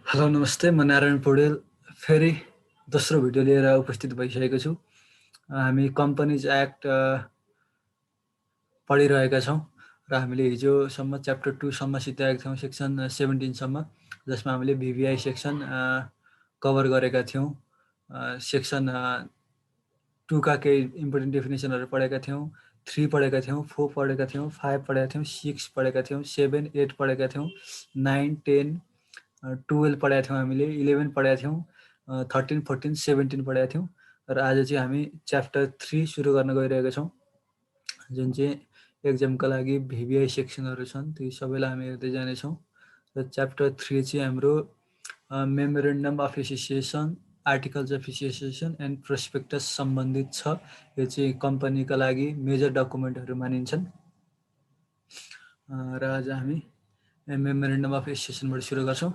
Hello नमस्ते, म नारायण पौडेल फेरि दोस्रो भिडियो लिएर उपस्थित भइसकेको छु। हामी कम्पनीज एक्ट पढिरहेका छौँ र हामीले हिजोसम्म च्याप्टर 2 सम्म सिद्ध्याएका थियौँ, सेक्सन 17 सम्म, जसमा हामीले भिभिआई सेक्सन कभर गरेका थियौँ। सेक्सन 2 का केही इम्पोर्टेन्ट डेफिनेसनहरू पढेका थियौँ, 3 पढेका थियौँ, 4 पढेका थियौँ, 5 पढेका थियौँ, 6 पढेका थियौँ, 7, 8 पढेका थियौँ, 9, 10, 12 पढेका थियौँ, हामीले 11 पढेका थियौँ, 13, 14, 17 पढेका थियौँ र आज चाहिँ हामी च्याप्टर 3 सुरु गर्न गइरहेका छौँ, जुन चाहिँ एक्जामका लागि भिभिआई सेक्सनहरू छन्, ती सबैलाई हामी हेर्दै जानेछौँ। र च्याप्टर 3 चाहिँ हाम्रो memorandum of association, articles of association and prospectus सम्बन्धित छ। यो चाहिँ कम्पनीका लागि मेजर डकुमेन्टहरू मानिन्छन्। र आज हामी मेमोरेन्डम अफ एसोसिएसनबाट सुरु गर्छौँ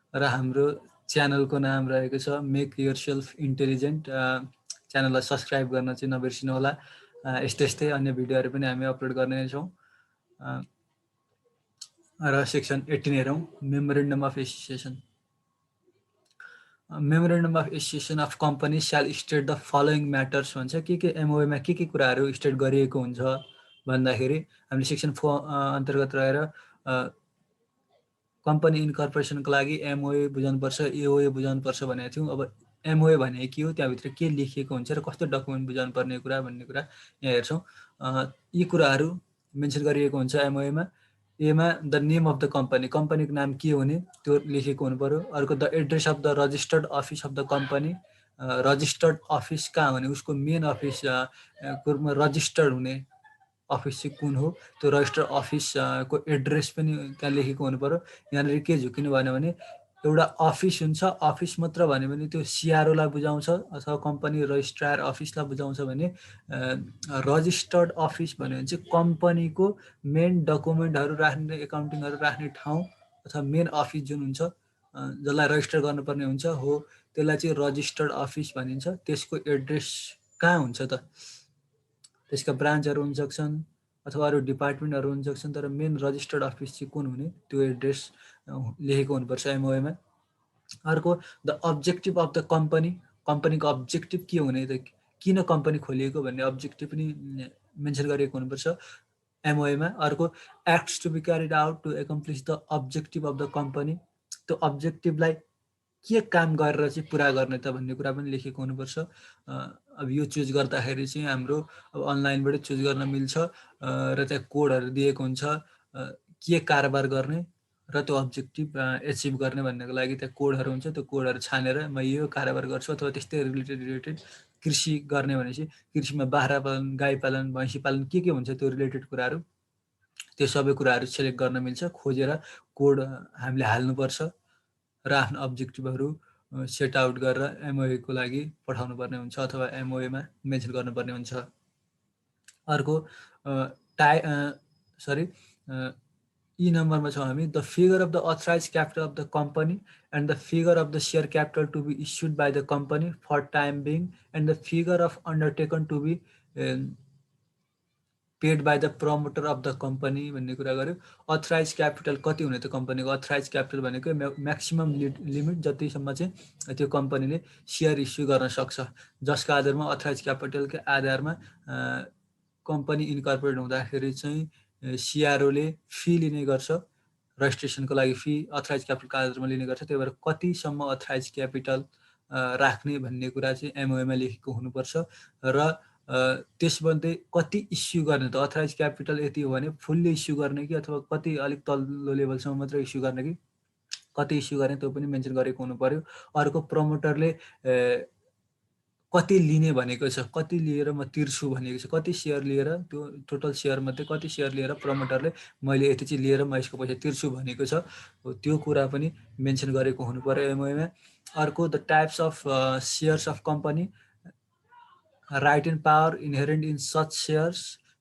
र हाम्रो च्यानलको नाम रहेको छ मेक योर सेल्फ इन्टेलिजेन्ट। च्यानललाई सब्सक्राइब गर्न चाहिँ नबिर्सिनु होला। यस्तै अन्य भिडियोहरू पनि हामी अपलोड गर्नेछौँ। र सेक्सन 18 हेरौँ, memorandum of association. Memorandum of association of company स्याल स्टेट द फलोइङ म्याटर्स भन्छ। के एमओएमा के कुराहरू स्टेट गरिएको हुन्छ भन्दाखेरि हामीले सेक्सन 4 अन्तर्गत रहेर कम्पनी इन्कर्पोरेसनको लागि एमओए बुझाउनुपर्छ, एओए बुझाउनुपर्छ भनेको थियौँ। अब एमओए भने के हो, त्यहाँभित्र के लेखिएको हुन्छ र कस्तो डकुमेन्ट बुझाउनु पर्ने कुरा भन्ने कुरा यहाँ हेर्छौँ। यी कुराहरू मेन्सन गरिएको हुन्छ एमओएमा। एमा the name of the company, कम्पनीको नाम के हुने त्यो लेखेको हुनु पर्यो। अर्को the address of the registered office of the company, registered office कहाँ हुने, उसको मेन अफिस रजिस्टर्ड हुने अफिस चाहिँ कुन हो, त्यो रजिस्टर अफिस को एड्रेस पनि त्यहाँ लेखेको हुनु पर्यो। यहाँनिर के झुकिनु भन्यो भने एउटा अफिस हुन्छ, अफिस मात्र भन्यो भने त्यो सिआरओलाई बुझाउँछ अथवा कम्पनी रजिस्ट्रार अफिसलाई बुझाउँछ भने रजिस्टर्ड अफिस भन्यो भने चाहिँ कम्पनीको मेन डकुमेन्टहरू राख्ने, एकाउन्टिङहरू राख्ने ठाउँ अथवा मेन अफिस जुन हुन्छ, जसलाई रजिस्टर गर्नुपर्ने हुन्छ हो, त्यसलाई चाहिँ रजिस्टर्ड अफिस भनिन्छ। त्यसको एड्रेस कहाँ हुन्छ त, त्यसका ब्रान्चहरू हुन सक्छन् अथवा अरू डिपार्टमेन्टहरू हुन सक्छन्, तर मेन रजिस्टर्ड अफिस चाहिँ कुन हुने त्यो एड्रेस लेखेको हुनुपर्छ एमओएमा। अर्को the objective of the company, कम्पनीको अब्जेक्टिभ के हुने त, किन कम्पनी खोलिएको भन्ने अब्जेक्टिभ पनि मेन्सन गरिएको हुनुपर्छ एमओएमा। अर्को acts to be carried out to accomplish the objective of the company, त्यो अब्जेक्टिभलाई के काम गरेर चाहिँ पुरा गर्ने त भन्ने कुरा पनि लेखेको हुनुपर्छ। अब यो चुज गर्दाखेरि चाहिँ हाम्रो अब अनलाइनबाटै चुज गर्न मिल्छ र त्यहाँ कोडहरू दिएको हुन्छ के कारोबार गर्ने र त्यो अब्जेक्टिभ एचिभ गर्ने भन्नेको लागि त्यहाँ कोडहरू हुन्छ। त्यो कोडहरू छानेर म यो कारोबार गर्छु अथवा त्यस्तै रिलेटेड कृषि गर्ने भनेपछि कृषिमा बाख्रा पालन, गाई पालन, भैँसी पालन के हुन्छ त्यो रिलेटेड कुराहरू, त्यो सबै कुराहरू सेलेक्ट गर्न मिल्छ। खोजेर कोड हामीले हाल्नुपर्छ र आफ्नो अब्जेक्टिभहरू सेट आउट गरेर एमओएको लागि पठाउनु पर्ने हुन्छ अथवा एमओएमा मेन्सन गर्नुपर्ने हुन्छ। अर्को यी नम्बरमा छौँ हामी, the figure of the authorise capital of the company and the figure of the share capital to be issued by the company for time being and the figure of undertaken to be paid by the promoter of the company भन्ने कुरा गर्यो। Authorise capital कति हुने त कम्पनीको, authorise capital भनेको maximum limit जतिसम्म चाहिँ त्यो कम्पनीले सेयर इस्यु गर्न सक्छ, जसको आधारमा अथराइज क्यापिटलको आधारमा कम्पनी इन्कर्पोरेट हुँदाखेरि चाहिँ सिआरओले फी लिने गर्छ, रजिस्ट्रेसनको लागि फी अथराइज क्यापिटलको आधारमा लिने गर्छ। त्यही भएर कतिसम्म अथराइज क्यापिटल राख्ने भन्ने कुरा चाहिँ एमओएमा लेखेको हुनुपर्छ र त्यसमध्ये कति इस्यु गर्ने त, अथराइज क्यापिटल यति हो भने फुल्ली इस्यु गर्ने कि अथवा कति अलिक तल्लो लेभलसम्म मात्र इस्यु गर्ने कि कति इस्यु गर्ने त्यो पनि मेन्सन गरेको हुनु पर्यो। अर्को प्रमोटरले कति लिने भनेको छ, कति लिएर म तिर्छु भनेको छ, कति सेयर लिएर, त्यो टोटल सेयरमध्ये कति सेयर लिएर प्रमोटरले मैले यति चाहिँ लिएर म यसको पैसा तिर्छु भनेको छ, त्यो कुरा पनि मेन्सन गरेको हुनु पर्यो एमओएमा। अर्को the types of shares of company, right and power inherent in such shares,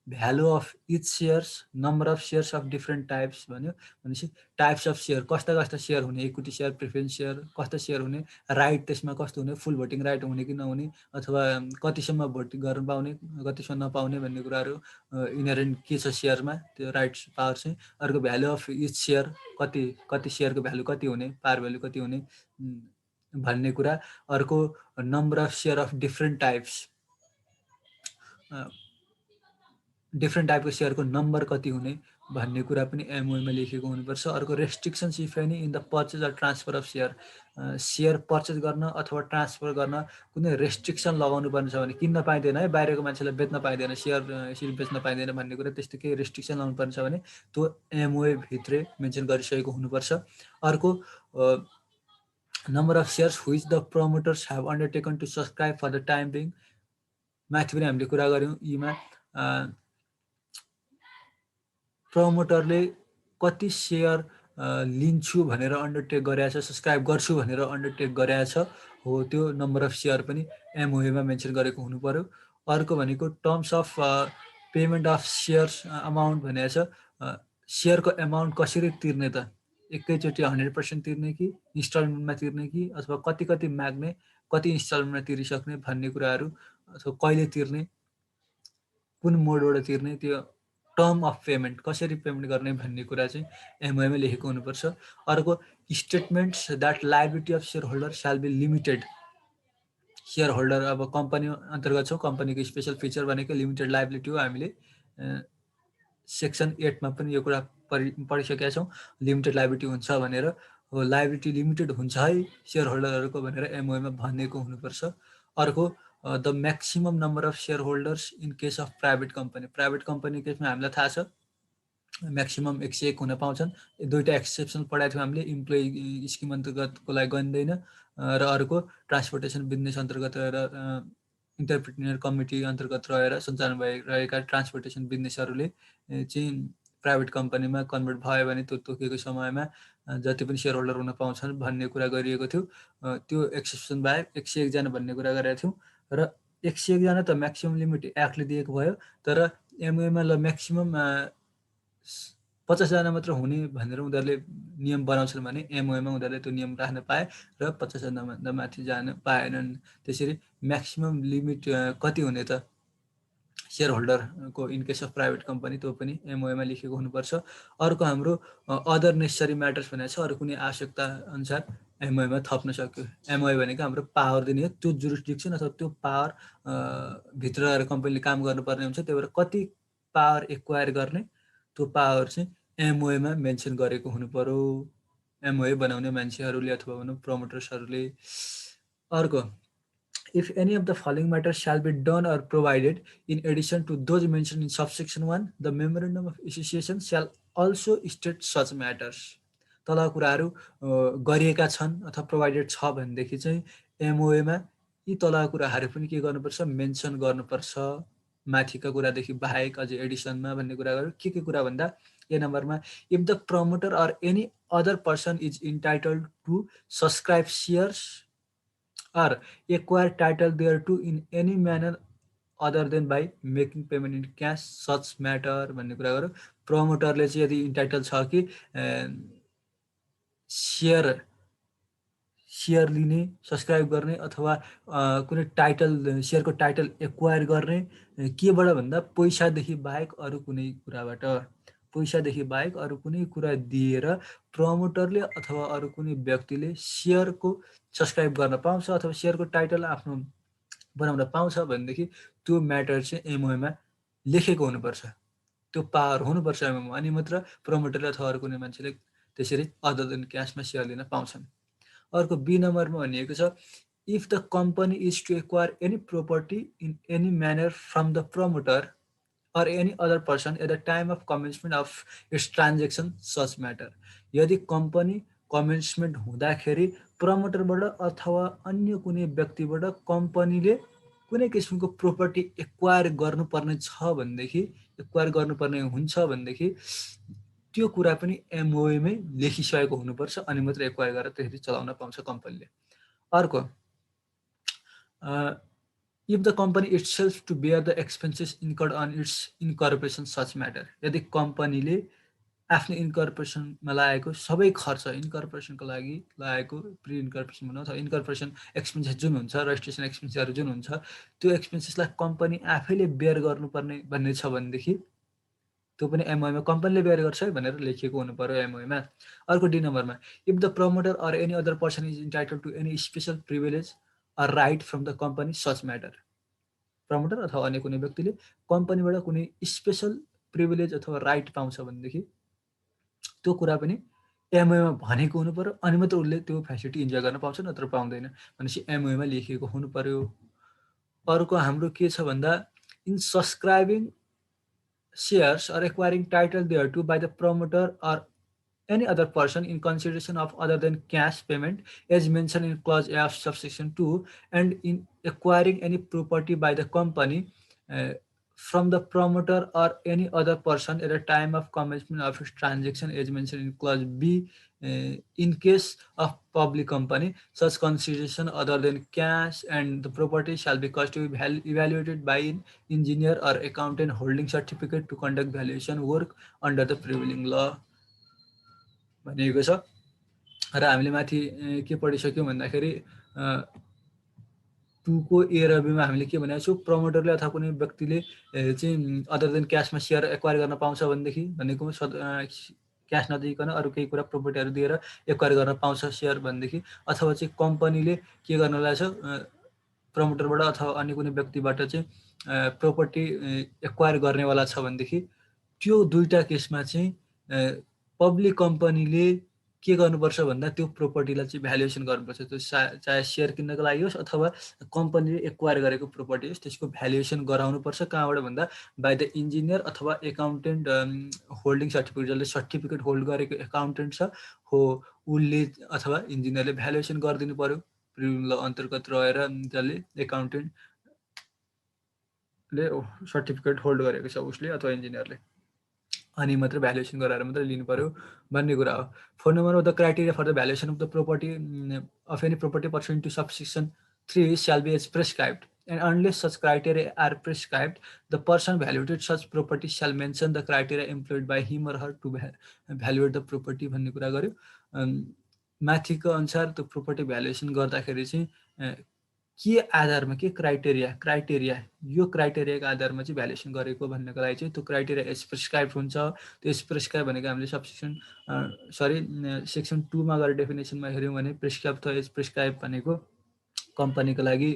value of each shares, number of shares of different types भन्यो भनेपछि टाइप्स अफ सेयर कस्ता कस्ता सेयर हुने, इक्विटी सेयर, प्रिफरेन्स सेयर, कस्ता share हुने, right त्यसमा कस्तो हुने, फुल भोटिङ राइट हुने कि नहुने, अथवा कतिसम्म भोट गर्न पाउने, कतिसम्म नपाउने भन्ने कुराहरू इनहेरेन्ट के छ सेयरमा, त्यो राइट्स पावर चाहिँ। अर्को भ्यालु अफ इच सेयर, कति कति सेयरको भ्यालु कति हुने, पावर भ्यालु कति हुने भन्ने कुरा। अर्को number of share of different types, different टाइपको सेयरको नम्बर कति हुने भन्ने कुरा पनि एमओएमा लेखेको हुनुपर्छ। अर्को restrictions if any in the purchase or transfer of share, share purchase गर्न अथवा ट्रान्सफर गर्न कुनै रेस्ट्रिक्सन लगाउनु पर्ने छ भने, किन्न पाइँदैन है, बाहिरको मान्छेलाई बेच्न पाइँदैन, सेयर यसरी बेच्न पाइँदैन भन्ने कुरा, त्यस्तो केही रेस्ट्रिक्सन लगाउनु पर्ने छ भने त्यो एमओए भित्रै मेन्सन गरिसकेको हुनुपर्छ। अर्को number of shares which the promoters have undertaken to subscribe for the time being, माथि पनि हामीले कुरा गऱ्यौँ यीमा प्रमोटरले कति सेयर लिन्छु भनेर अन्डरटेक गरेछ, सब्सक्राइब गर्छु भनेर अन्डरटेक गरेछ हो, त्यो नम्बर अफ सेयर पनि एमओएमा मेन्सन गरेको हुनु पर्यो। अर्को भनेको terms of payment of shares amount भनेको छ, सेयरको एमाउन्ट कसरी तिर्ने त, एकैचोटि 100% तिर्ने कि इन्स्टलमेन्टमा तिर्ने कि, अथवा कति कति माग्ने, कति इन्स्टलमेन्टमा तिरिसक्ने भन्ने कुराहरू, अथवा कहिले तिर्ने, कुन मोडबाट तिर्ने, त्यो टर्म अफ पेमेन्ट कसरी पेमेन्ट गर्ने भन्ने कुरा चाहिँ एमओएमा लेखेको हुनुपर्छ। अर्को statements that liability of share holder स्याल बी लिमिटेड, सेयर होल्डर अब कम्पनी अन्तर्गत छौँ, कम्पनीको स्पेसल फिचर भनेको लिमिटेड लायबिलिटी हो। हामीले सेक्सन 8मा पनि यो कुरा पढिसकेका छौँ, लिमिटेड लायबिलिटी हुन्छ भनेर, हो लायबिलिटी लिमिटेड हुन्छ है सेयर होल्डरहरूको भनेर एमओएमा भनेको हुनुपर्छ। अर्को the maximum number of share holders in case of private company, private company केसमा हामीलाई थाहा छ म्याक्सिमम 101 हुन पाउँछन्। दुईवटा एक्सेप्सन पढाएको थियौँ हामीले, इम्प्लोइ स्किम अन्तर्गतको लागि गनिँदैन, र अर्को ट्रान्सपोर्टेसन बिजनेस अन्तर्गत रहेर इन्टरप्रिन्योर कमिटी अन्तर्गत रहेर सञ्चालन भइरहेका ट्रान्सपोर्टेसन बिजनेसहरूले चाहिँ प्राइभेट कम्पनीमा कन्भर्ट भयो भने त्यो तोकेको समयमा जति पनि सेयर होल्डर हुन पाउँछन् भन्ने कुरा गरिएको थियो। त्यो एक्सेप्सन बाहेक 101 जना भन्ने कुरा गरेका थियौँ, र 101 जना त म्याक्सिमम लिमिट एक्टले दिएको भयो, तर एमओएमा ल म्याक्सिमम 50 जना मात्र हुने भनेर उनीहरूले नियम बनाउँछन् भने एमओएमा उनीहरूले त्यो नियम राख्न पाए र 50 जनाभन्दा माथि जान पाएनन्। त्यसरी म्याक्सिमम लिमिट कति हुने त सेयर होल्डरको in case of private company, त्यो पनि एमओएमा लेखेको हुनुपर्छ। अर्को हाम्रो अदर नेसेसरी म्याटर्स भनेको छ, अरू कुनै आवश्यकता अनुसार एमओएमा थप्न सक्यो। एमओए भनेको हाम्रो पावर दिने हो, त्यो जुरिस्डिक्सन अथवा त्यो पावर भित्र रहेर कम्पनीले काम गर्नुपर्ने हुन्छ, त्यही भएर कति पावर एक्वायर गर्ने त्यो पावर चाहिँ एमओएमा मेन्सन गरेको हुनु पर्यो, एमओए बनाउने मान्छेहरूले अथवा भनौँ प्रमोटर्सहरूले। अर्को if any of the following matters shall be done or provided in addition to those mentioned in subsection 1, the memorandum of association shall also state such matters. तल कुराहरू गरिएका छन् अथवा प्रोभाइडेड छ भनेदेखि चाहिँ एमओएमा यी तल कुराहरू पनि के गर्नुपर्छ, मेन्सन गर्नुपर्छ, माथिका कुरादेखि बाहेक अझै एडिसनमा भन्ने कुरा गर्यो। के कुरा भन्दा ए नम्बरमा, if the promoter or any other person is entitled to subscribe shares or acquire title thereto in any manner other than by making payment in cash such matter भन्ने कुरा गर्यो। प्रमोटरले चाहिँ यदि इन्टाइटल छ कि सेयर लिने, subscribe गर्ने अथवा कुनै टाइटल, सेयरको टाइटल एक्वायर गर्ने केबाट भन्दा पैसादेखि बाहेक अरू कुनै कुराबाट, पैसादेखि बाहेक अरू कुनै कुरा दिएर प्रमोटरले अथवा अरू कुनै व्यक्तिले सेयरको सब्सक्राइब गर्न पाउँछ अथवा सेयरको टाइटल आफ्नो बनाउन पाउँछ भनेदेखि त्यो म्याटर चाहिँ एमओएमा लेखेको हुनुपर्छ, त्यो पावर हुनुपर्छ एमओएमा, अनि मात्र प्रमोटरले अथवा अरू कुनै मान्छेले त्यसरी अदर देन क्यासमा सेयर लिन पाउँछन्। अर्को बी नम्बरमा भनिएको छ, if the company is to acquire any property in any manner from the promoter or any other person at the time of commencement of its transaction such matter, यदि company commencement हुँदाखेरि प्रमोटरबाट अथवा अन्य कुनै व्यक्तिबाट कम्पनीले कुनै किसिमको प्रोपर्टी एक्वायर गर्नुपर्ने छ भनेदेखि, एक्वायर गर्नुपर्ने हुन्छ भनेदेखि त्यो कुरा पनि एमओएमै लेखिसकेको हुनुपर्छ, अनि मात्र एक्वायर गरेर त्यसरी चलाउन पाउँछ कम्पनीले। अर्को if the company itself to bear the expenses incurred on its incorporation such matter, यदि कम्पनीले आफ्नो इन्कर्पोरेसनमा लागेको सबै खर्च इन्कर्पोरेसनको लागि लागेको प्रि इन्कर्पोरेसन भनौँ अथवा इन्कर्पोरेसन एक्सपेन्सेस जुन हुन्छ रजिस्ट्रेसन एक्सपेन्सेसहरू जुन हुन्छ त्यो एक्सपेन्सेसलाई कम्पनी आफैले बेयर गर्नुपर्ने भन्ने छ भनेदेखि त्यो पनि एमओएमा कम्पनीले बेयर गर्छ है भनेर लेखिएको हुनु पर्यो एमओएमा। अर्को डी नम्बरमा, if the promoter or any other person is entitled to any special privilege or right from the company such matter, promoter अथवा अन्य कुनै व्यक्तिले कम्पनीबाट कुनै स्पेसल प्रिभिलेज अथवा राइट पाउँछ भनेदेखि त्यो कुरा पनि एमओएमा भनेको हुनु पर्यो, अनि मात्र उसले त्यो फेसिलिटी इन्जोय गर्न पाउँछ, नत्र पाउँदैन भनेपछि एमओएमा लेखिएको हुनु पर्यो। अर्को हाम्रो के छ भन्दा, in subscribing shares or acquiring title thereto by the promoter or any other person in consideration of other than cash payment as mentioned in clause A of subsection 2, and in acquiring any property by the company from the promoter or any other person at the time of commencement of its transaction as mentioned in clause B, in case of public company, such consideration other than cash and the property shall be cost to be evaluated by an engineer or accountant holding certificate to conduct valuation work under the prevailing law भनेको छ। र हामीले माथि के पढिसक्यौँ भन्दाखेरि 2 को ए र बीमा हामीले के भनेको छौँ, प्रमोटरले अथवा कुनै व्यक्तिले चाहिँ अदर देन क्यासमा सेयर एक्वायर गर्न पाउँछ भनेदेखि भनेको क्यास नदिइकन अरू केही कुरा प्रोपर्टीहरू दिएर एक्वायर गर्न पाउँछ सेयर भनेदेखि, अथवा चाहिँ कम्पनीले के गर्नलाई छ प्रमोटरबाट अथवा अन्य कुनै व्यक्तिबाट चाहिँ प्रोपर्टी एक्वायर गर्नेवाला छ भनेदेखि त्यो दुईटा केसमा चाहिँ पब्लिक कम्पनीले के गर्नुपर्छ भन्दा त्यो प्रोपर्टीलाई चाहिँ भ्यालुएसन गर्नुपर्छ। त्यो चाहे सेयर किन्नको लागि होस् अथवा कम्पनीले एक्वायर गरेको प्रोपर्टी होस्, त्यसको भ्यालुएसन गराउनुपर्छ। कहाँबाट भन्दा बाई द इन्जिनियर अथवा एकाउन्टेन्ट होल्डिङ सर्टिफिकेट, जसले सर्टिफिकेट होल्ड गरेको एकाउन्टेन्ट छ हो उसले अथवा इन्जिनियरले भ्यालुएसन गरिदिनु पर्यो। प्रिमियम ल अन्तर्गत रहेर जसले एकाउन्टेन्टले सर्टिफिकेट होल्ड गरेको छ उसले अथवा इन्जिनियरले, अनि मात्र भ्यालुएसन गराएर मात्र लिनु पर्यो भन्ने कुरा हो। 4 number of the criteria for the valuation of the property of any property pursuant to subsection 3 shall be as prescribed, and unless such criteria are prescribed, the person valuated such property shall mention the criteria employed by him or her to valuate the property भन्ने कुरा गर्यो। माथिको अनुसार त्यो property valuation गर्दाखेरि चाहिँ के आधारमा के क्राइटेरिया यो क्राइटेरियाको आधारमा चाहिँ भ्यालुएसन गरेको भन्नको लागि चाहिँ त्यो क्राइटेरिया एज प्रिस्क्राइब हुन्छ। त्यो एज प्रिस्क्राइब भनेको हामीले सेक्सन 2 मा गएर डेफिनेसनमा हेऱ्यौँ भने प्रिस्क्राइब त एज प्रिस्क्राइब भनेको कम्पनीको लागि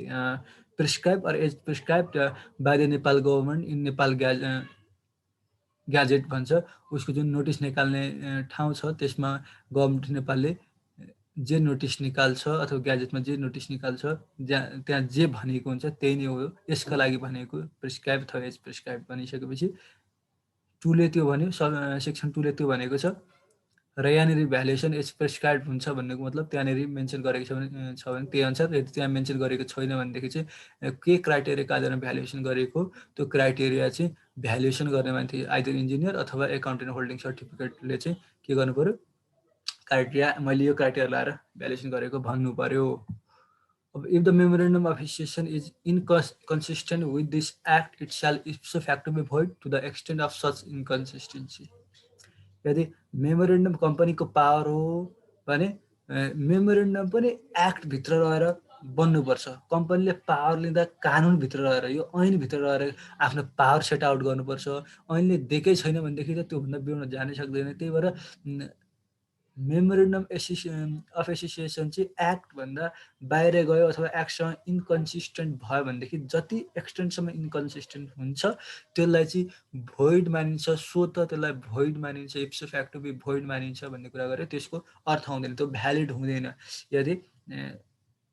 prescribe or as prescribe by the Nepal government in Nepal gazette भन्छ। उसको जुन नोटिस निकाल्ने ठाउँ छ त्यसमा गभर्मेन्ट नेपालले जे नोटिस निकाल्छ अथवा ग्याजेटमा जे नोटिस निकाल्छ त्यहाँ जे भनेको हुन्छ त्यही नै हो। यसका लागि भनेको प्रिस्क्राइब अथवा एज प्रिस्क्राइब भनिसकेपछि 2 ले त्यो भन्यो, सेक्सन 2 ले त्यो भनेको छ। र यहाँनिर भ्यालुएसन एज प्रिस्क्राइब हुन्छ भन्नुको मतलब त्यहाँनिर मेन्सन गरेको छ भने त्यही अनुसार, यदि त्यहाँ मेन्सन गरेको छैन भनेदेखि चाहिँ के क्राइटेरियाको आधारमा भ्यालुएसन गरेको त्यो क्राइटेरिया चाहिँ भ्यालुएसन गर्ने मान्छे आइदर इन्जिनियर अथवा एकाउन्टेन्ट होल्डिङ सर्टिफिकेटले चाहिँ के गर्नु पर्यो, क्राइटेरिया मैले यो क्राइटेरिया लाएर भ्यालुएसन गरेको भन्नु पर्यो। अब if the memorandum of association is inconsistent with this act it shall ipso facto be void to the extent of such inconsistency. यदि मेमोरेन्डम कम्पनीको पावर हो भने मेमोरेन्डम पनि एक्टभित्र रहेर बन्नुपर्छ। कम्पनीले पावर लिँदा कानुनभित्र रहेर यो ऐनभित्र रहेर आफ्नो पावर सेट आउट गर्नुपर्छ। ऐनले दिएकै छैन भनेदेखि त त्योभन्दा बिउन जानै सक्दैन। त्यही भएर मेमोरेन्डम अफ एसोसिएसन चाहिँ एक्टभन्दा बाहिर गयो अथवा एक्टसँग इन्कन्सिस्टेन्ट भयो भनेदेखि जति एक्सटेन्टसम्म इन्कन्सिस्टेन्ट हुन्छ त्यसलाई चाहिँ भोइड मानिन्छ। सो त त्यसलाई भोइड मानिन्छ, इप्सो फ्याक्टो बी भोइड मानिन्छ भन्ने कुरा गरेर त्यसको अर्थ हुँदैन, त्यो भ्यालिड हुँदैन यदि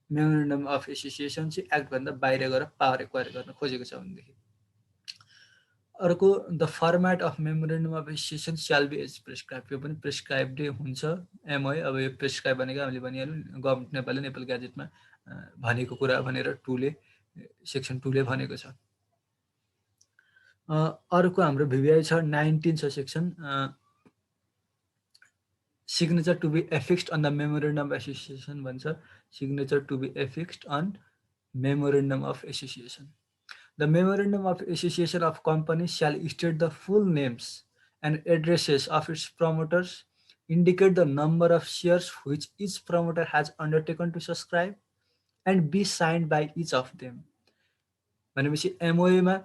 मेमोरेन्डम अफ एसोसिएसन चाहिँ एक्टभन्दा बाहिर गएर पावर एक्वायर गर्न खोजेको छ भनेदेखि। अर्को the format of memorandum of association स्याल बी एज प्रिस्क्राइब, यो पनि प्रिस्क्राइब्डै हुन्छ एमओए। अब यो प्रिस्क्राइब भनेको हामीले भनिहाल्यौँ गभर्मेन्ट नेपालले नेपाल ग्याजेटमा भनेको कुरा भनेर 2 ले सेक्सन 2 ले भनेको छ। अर्को हाम्रो भिभिआई छ 19 छ section, signature to be affixed on the memorandum of association भन्छ। Signature to be affixed on Memorandum of Association. The Memorandum of Association of companies shall state the full names and addresses of its promoters, indicate the number of shares which each promoter has undertaken to subscribe, and be signed by each of them. भनेपछि एमओएमा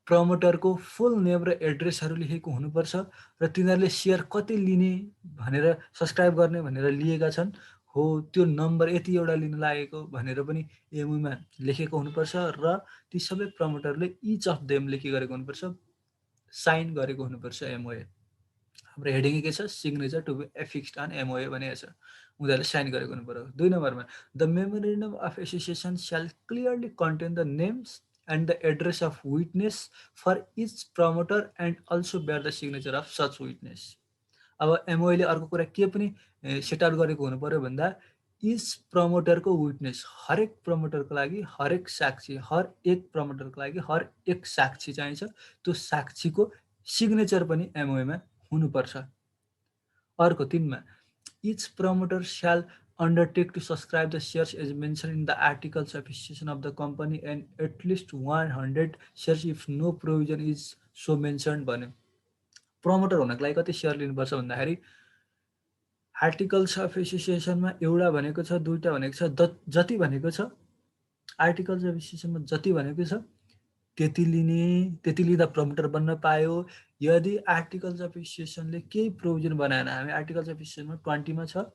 प्रमोटरको फुल name र एड्रेसहरू लेखेको हुनुपर्छ र तिनीहरूले share कति लिने भनेर subscribe गर्ने भनेर लिएका छन् हो त्यो नम्बर यति एउटा लिन लागेको भनेर पनि एमओएमा लेखेको हुनुपर्छ र ती सबै प्रमोटरले इच अफ देम लेखी गरेको हुनुपर्छ साइन गरेको हुनुपर्छ एमओए हाम्रो हेडिङ के छ signature to be affixed on MOA भनेको छ उनीहरूले साइन गरेको हुनु पर्यो 2 नम्बरमा the memorandum of association shall clearly contain the names and the address of witness for each promoter and also bear the signature of such witness. अब एमओएले अर्को कुरा के पनि सेट आउट गरेको हुनु पर्यो भन्दा इच प्रमोटरको विटनेस हरेक प्रमोटरको लागि हरेक साक्षी हर एक प्रमोटरको लागि हर एक साक्षी चाहिन्छ त्यो साक्षीको सिग्नेचर पनि एमओएमा हुनुपर्छ अर्को 3 मा each promoter shall undertake to subscribe the shares as mentioned in the articles of association of the company and at least 100 shares if no provision is so mentioned भन्यो प्रमोटर हुनको लागि कति सेयर लिनुपर्छ भन्दाखेरि आर्टिकल्स अफ एसोसिएसनमा एउटा भनेको छ दुईटा भनेको छ जति भनेको छ आर्टिकल्स अफ एसोसिएसनमा जति भनेको छ त्यति लिने त्यति लिँदा प्रमोटर बन्न पायो यदि आर्टिकल्स अफ एसोसिएसनले केही प्रोभिजन बनाएन हामी आर्टिकल्स अफ एसोसिएसनमा 20 मा छ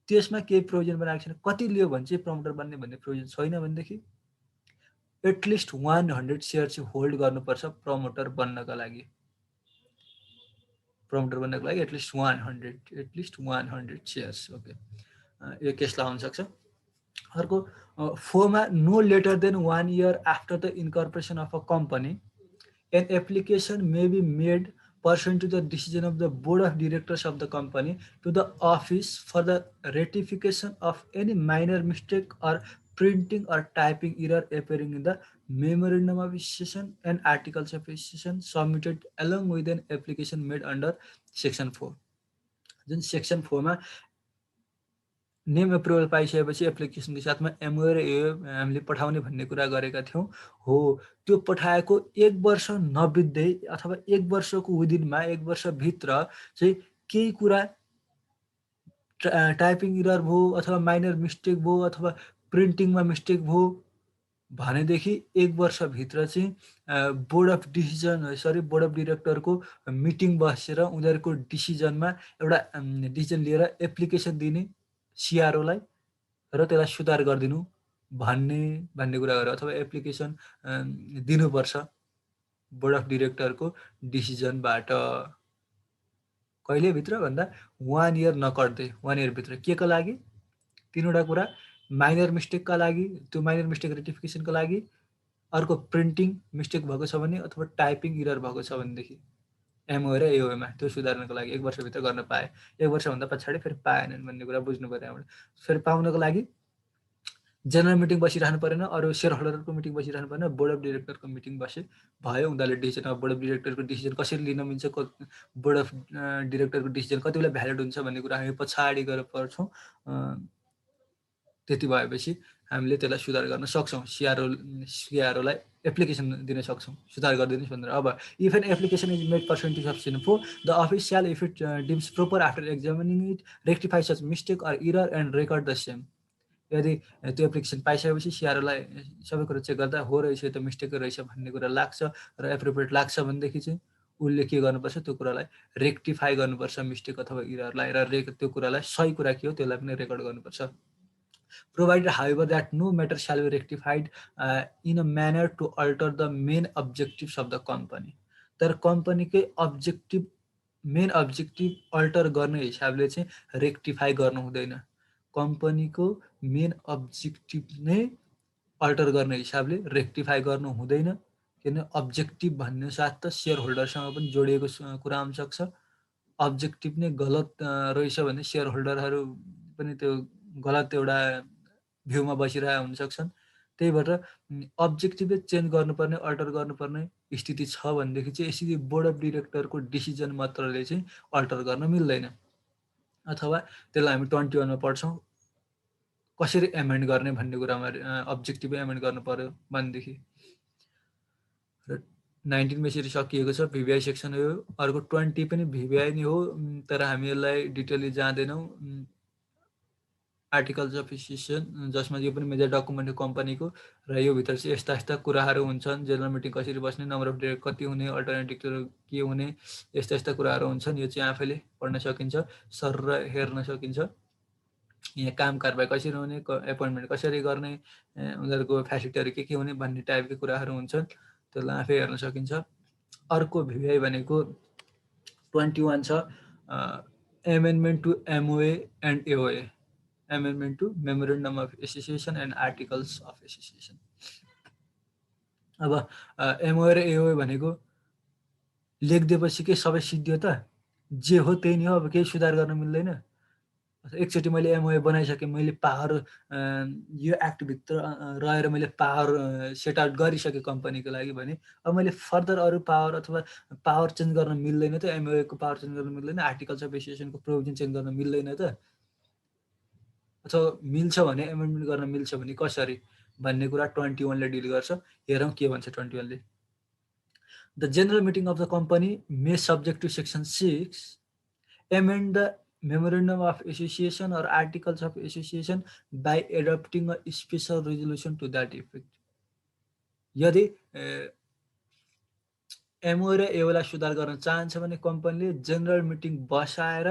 त्यसमा केही प्रोभिजन बनाएको छैन कति लियो भने चाहिँ प्रमोटर बन्ने भन्ने प्रोभिजन छैन भनेदेखि एटलिस्ट 100 सेयर चाहिँ होल्ड गर्नुपर्छ प्रमोटर बन्नका लागि एटलिस्ट 100 सेयर्स ओके यो केसलाई हुन सक्छ अर्को 4 मा no later than 1 year after the incorporation of a company an application may be made pursuant to the decision of the board of directors of the company to the office for the ratification of any minor mistake or printing or typing error appearing in the memorandum of association and articles of association submitted along with an application made under section 4 जुन section 4 मा name approval पाइसकेपछि एप्लिकेसनको साथमा MOA र AOA हामीले पठाउने भन्ने कुरा गरेका थियौँ हो त्यो पठाएको 1 वर्ष नबित्दै अथवा 1 वर्षको विदिनमा 1 वर्षभित्र चाहिँ केही कुरा टाइपिङ एरर भयो अथवा माइनर मिस्टेक भयो अथवा प्रिन्टिङमा मिस्टेक भयो भनेदेखि 1 वर्षभित्र चाहिँ बोर्ड अफ डिरेक्टरको मिटिङ बसेर उनीहरूको डिसिजनमा एउटा डिसिजन लिएर एप्लिकेसन दिने सिआरओलाई र त्यसलाई सुधार गरिदिनु भन्ने कुरा गरेर अथवा एप्लिकेसन दिनुपर्छ बोर्ड अफ डिरेक्टरको डिसिजनबाट कहिले भित्र भन्दा 1 year नकट्दै 1 year भित्र केका लागि तीनवटा कुरा माइनर मिस्टेकका लागि त्यो माइनर मिस्टेक रेटिफिकेसनको लागि अर्को प्रिन्टिङ मिस्टेक भएको छ भने अथवा टाइपिङ एरर भएको छ भनेदेखि एमओए र एओएमा त्यो सुधार्नको लागि 1 वर्षभित्र गर्न पाए 1 वर्षभन्दा पछाडि फेरि पाएनन् भन्ने कुरा बुझ्नु पर्यो यहाँबाट फेरि पाउनको लागि जेनरल मिटिङ बसिरहनु परेन अरू सेयर होल्डरको मिटिङ बसिरहनु परेन बोर्ड अफ डिरेक्टरको मिटिङ बसे भयो उनीहरूले डिसिजन बोर्ड अफ डिरेक्टरको डिसिजन कसरी लिन मिल्छ बोर्ड अफ डिरेक्टरको डिसिजन कति बेला भ्यालिड हुन्छ भन्ने कुरा हामी पछाडि गएर पढ्छौँ त्यति भएपछि हामीले त्यसलाई सुधार गर्न सक्छौँ सिआरओलाई एप्लिकेसन दिन सक्छौँ सुधार गरिदिनुहोस् भनेर अब if an application is made pursuant to subsidy for the office shall if it deems proper after examining it rectify such mistake or error and record the same यदि त्यो एप्लिकेसन पाइसकेपछि सिआरओलाई सबै कुरा चेक गर्दा हो रहेछ त्यो मिस्टेक रहेछ भन्ने कुरा लाग्छ र एप्रोप्रिएट लाग्छ भनेदेखि चाहिँ उसले के गर्नुपर्छ त्यो कुरालाई रेक्टिफाई गर्नुपर्छ मिस्टेक अथवा इररलाई र त्यो कुरालाई सही कुरा के हो त्यसलाई पनि रेकर्ड गर्नुपर्छ provided however that no matter shall be rectified in a manner to alter the main objectives of the company तर कम्पनीकै अब्जेक्टिभ मेन अब्जेक्टिभ अल्टर गर्ने हिसाबले चाहिँ रेक्टिफाई गर्नु हुँदैन कम्पनीको मेन अब्जेक्टिभ नै अल्टर गर्ने हिसाबले रेक्टिफाई गर्नु हुँदैन किन अब्जेक्टिभ भन्ने साथ त शेयर होल्डरसँग पनि जोडिएको कुरा हुन सक्छ अब्जेक्टिभ नै गलत रहेछ भने शेयर होल्डरहरू पनि त्यो गलत एउटा भ्यूमा बसिरहेका हुन सक्छन् त्यही भएर अब्जेक्टिभै चेन्ज गर्नुपर्ने अल्टर गर्नुपर्ने स्थिति छ भनेदेखि चाहिँ यसरी बोर्ड अफ डिरेक्टरको डिसिजन मात्रले चाहिँ अल्टर गर्न मिल्दैन अथवा त्यसलाई हामी 21 मा पढ्छौँ कसरी एमेन्ड गर्ने भन्ने कुरामा अब्जेक्टिभ एमेन्ड गर्नु पर्यो भनेदेखि र 19 यसरी सकिएको छ भिभिआई सेक्सन हो। अर्को 20 पनि भिभिआई नै हो, तर हामी यसलाई डिटेलली जाँदैनौँ। आर्टिकल्स अफ एसोसिएसन जसमा यो पनि मेजर डकुमेन्ट हो कम्पनीको, र यो भित्र चाहिँ यस्ता यस्ता कुराहरू हुन्छन्, जेनरल मिटिङ कसरी बस्ने, नम्बर अफ डिरेक्टर कति हुने, अल्टरनेट डिरेक्टर के हुने, यस्ता यस्ता कुराहरू हुन्छन्। यो चाहिँ आफैले पढ्न सकिन्छ, सर हेर्न सकिन्छ। यहाँ काम कारबाही कसरी हुने, एपोइन्टमेन्ट कसरी गर्ने, उनीहरूको फेसिलिटीहरू के हुने भन्ने टाइपको कुराहरू हुन्छन्, त्यसलाई आफै हेर्न सकिन्छ। अर्को भिभिआई भनेको 21 छ, amendment to MOA and AOA, amendment to memorandum of association and articles of association. अब एमओए र एओए भनेको लेखिदिएपछि के सबै सिद्धियो त? जे हो त्यही नै हो, अब केही सुधार गर्न मिल्दैन। एकचोटि मैले एमओए बनाइसकेँ, मैले पावर यो एक्टभित्र रहेर मैले पावर सेट आउट गरिसकेँ कम्पनीको लागि भने, अब मैले फर्दर अरू पावर अथवा पावर चेन्ज गर्न मिल्दैन त? एमओएको पावर चेन्ज गर्न मिल्दैन, आर्टिकल्स अफ एसोसिएसनको प्रोभिजन चेन्ज गर्न मिल्दैन त? अथवा मिल्छ भने एमेन्डमेन्ट गर्न मिल्छ भने कसरी भन्ने कुरा 21 ले डिल गर्छ। हेरौँ के भन्छ 21 ले। The general meeting of the company may subject to section 6 amend the memorandum of association or articles of association by adopting a special resolution to that effect. यदि एमओ र एओलाई सुधार गर्न चाहन्छ भने कम्पनीले जेनरल मिटिङ बसाएर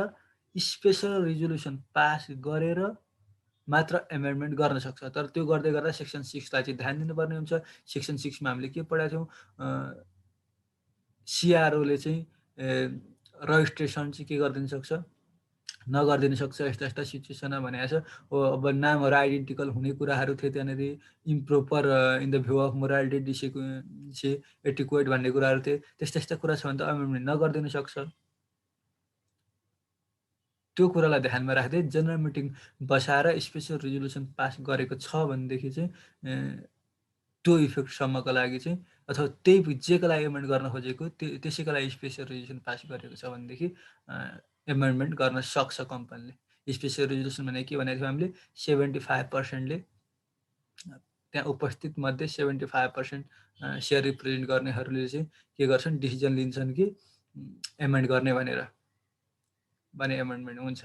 स्पेसल रिजोल्युसन पास गरेर मात्र एमेन्डमेन्ट गर्न सक्छ। तर त्यो गर्दै गर्दा सेक्सन 6 लाई चाहिँ ध्यान दिनुपर्ने हुन्छ। सेक्सन 6 मा हामीले के पढाएको थियौँ, सिआरओले चाहिँ रजिस्ट्रेसन चाहिँ के गरिदिन सक्छ, नगरिदिन सक्छ, यस्ता यस्ता सिचुएसनमा भनेको छ। अब नामहरू आइडेन्टिकल हुने कुराहरू थियो त्यहाँनिर, improper in the view of morality decency etiquette भन्ने कुराहरू थियो। त्यस्ता यस्ता कुरा छ भने त एमेन्डमेन्ट नगरिदिन सक्छ। त्यो कुरालाई ध्यानमा राख्दै जेनरल मिटिङ बसाएर स्पेसल रिजोल्युसन पास गरेको छ भनेदेखि चाहिँ त्यो इफेक्टसम्मको लागि चाहिँ अथवा त्यही जेको लागि एमेन्ड गर्न खोजेको त्यसैको लागि स्पेसल रिजोल्युसन पास गरेको छ भनेदेखि एमेन्डमेन्ट गर्न सक्छ कम्पनीले। स्पेसल रिजोल्युसन भने के भनेको थियौँ हामीले, 75%ले त्यहाँ उपस्थित मध्ये 75% सेयर रिप्रेजेन्ट गर्नेहरूले चाहिँ के गर्छन्, डिसिजन लिन्छन् कि एमेन्ड गर्ने भनेर भने एमेन्डमेन्ट हुन्छ।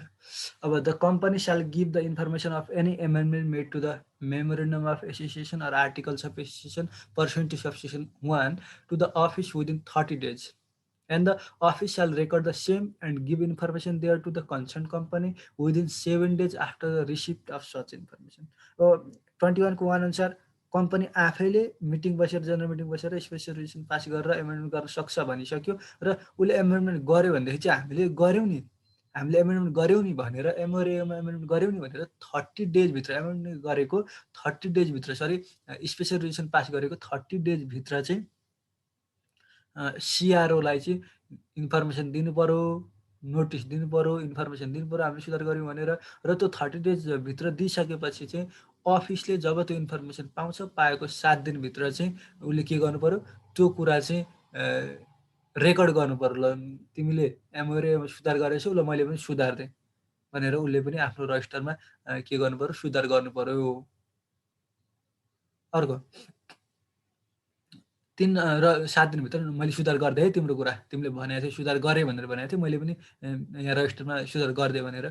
अब the company shall give the information of any amendment made to the memorandum of association or articles of association pursuant to subsection 1 to the office within 30 days and the office shall record the same and give information there to the concerned company within 7 days after the receipt of such information. 21 को 1 अनुसार company आफैले meeting बसेर general meeting बसेर special resolution pass गरेर amendment गर्न सक्छ भनिसक्यो र उसले एमेन्डमेन्ट गर्यो भनेदेखि चाहिँ हामीले गऱ्यौँ नि, हामीले एमेन्डमेन्ट गऱ्यौँ नि भनेर एमओरेमा एमेन्डमेन्ट गऱ्यौँ नि भनेर 30 डेजभित्र एमेन्डमेन्ट गरेको 30 डेजभित्र स्पेसल रिजोल्युसन पास गरेको 30 डेजभित्र चाहिँ सिआरओलाई चाहिँ इन्फर्मेसन दिनु पर्यो, नोटिस दिनु पर्यो, इन्फर्मेसन दिनु पर्यो हामीले सुधार गऱ्यौँ भनेर। र त्यो 30 डेजभित्र दिइसकेपछि चाहिँ अफिसले जब त्यो इन्फर्मेसन पाउँछ, पाएको 7 दिनभित्र चाहिँ उसले के गर्नु पर्यो, त्यो कुरा चाहिँ रेकर्ड गर्नु पर्यो। ल तिमीले एमओरे सुधार गरेछौ, ल मैले पनि सुधार्देँ भनेर उसले पनि आफ्नो रजिस्टरमा के गर्नु पर्यो, सुधार गर्नु पर्यो। अर्को 3 र 7 दिनभित्र मैले सुधार गरिदिएँ है, तिम्रो कुरा तिमीले भनेको थियौ सुधार गरेँ भनेर भनेको थियौ, मैले पनि यहाँ रजिस्टरमा सुधार गरिदिएँ भनेर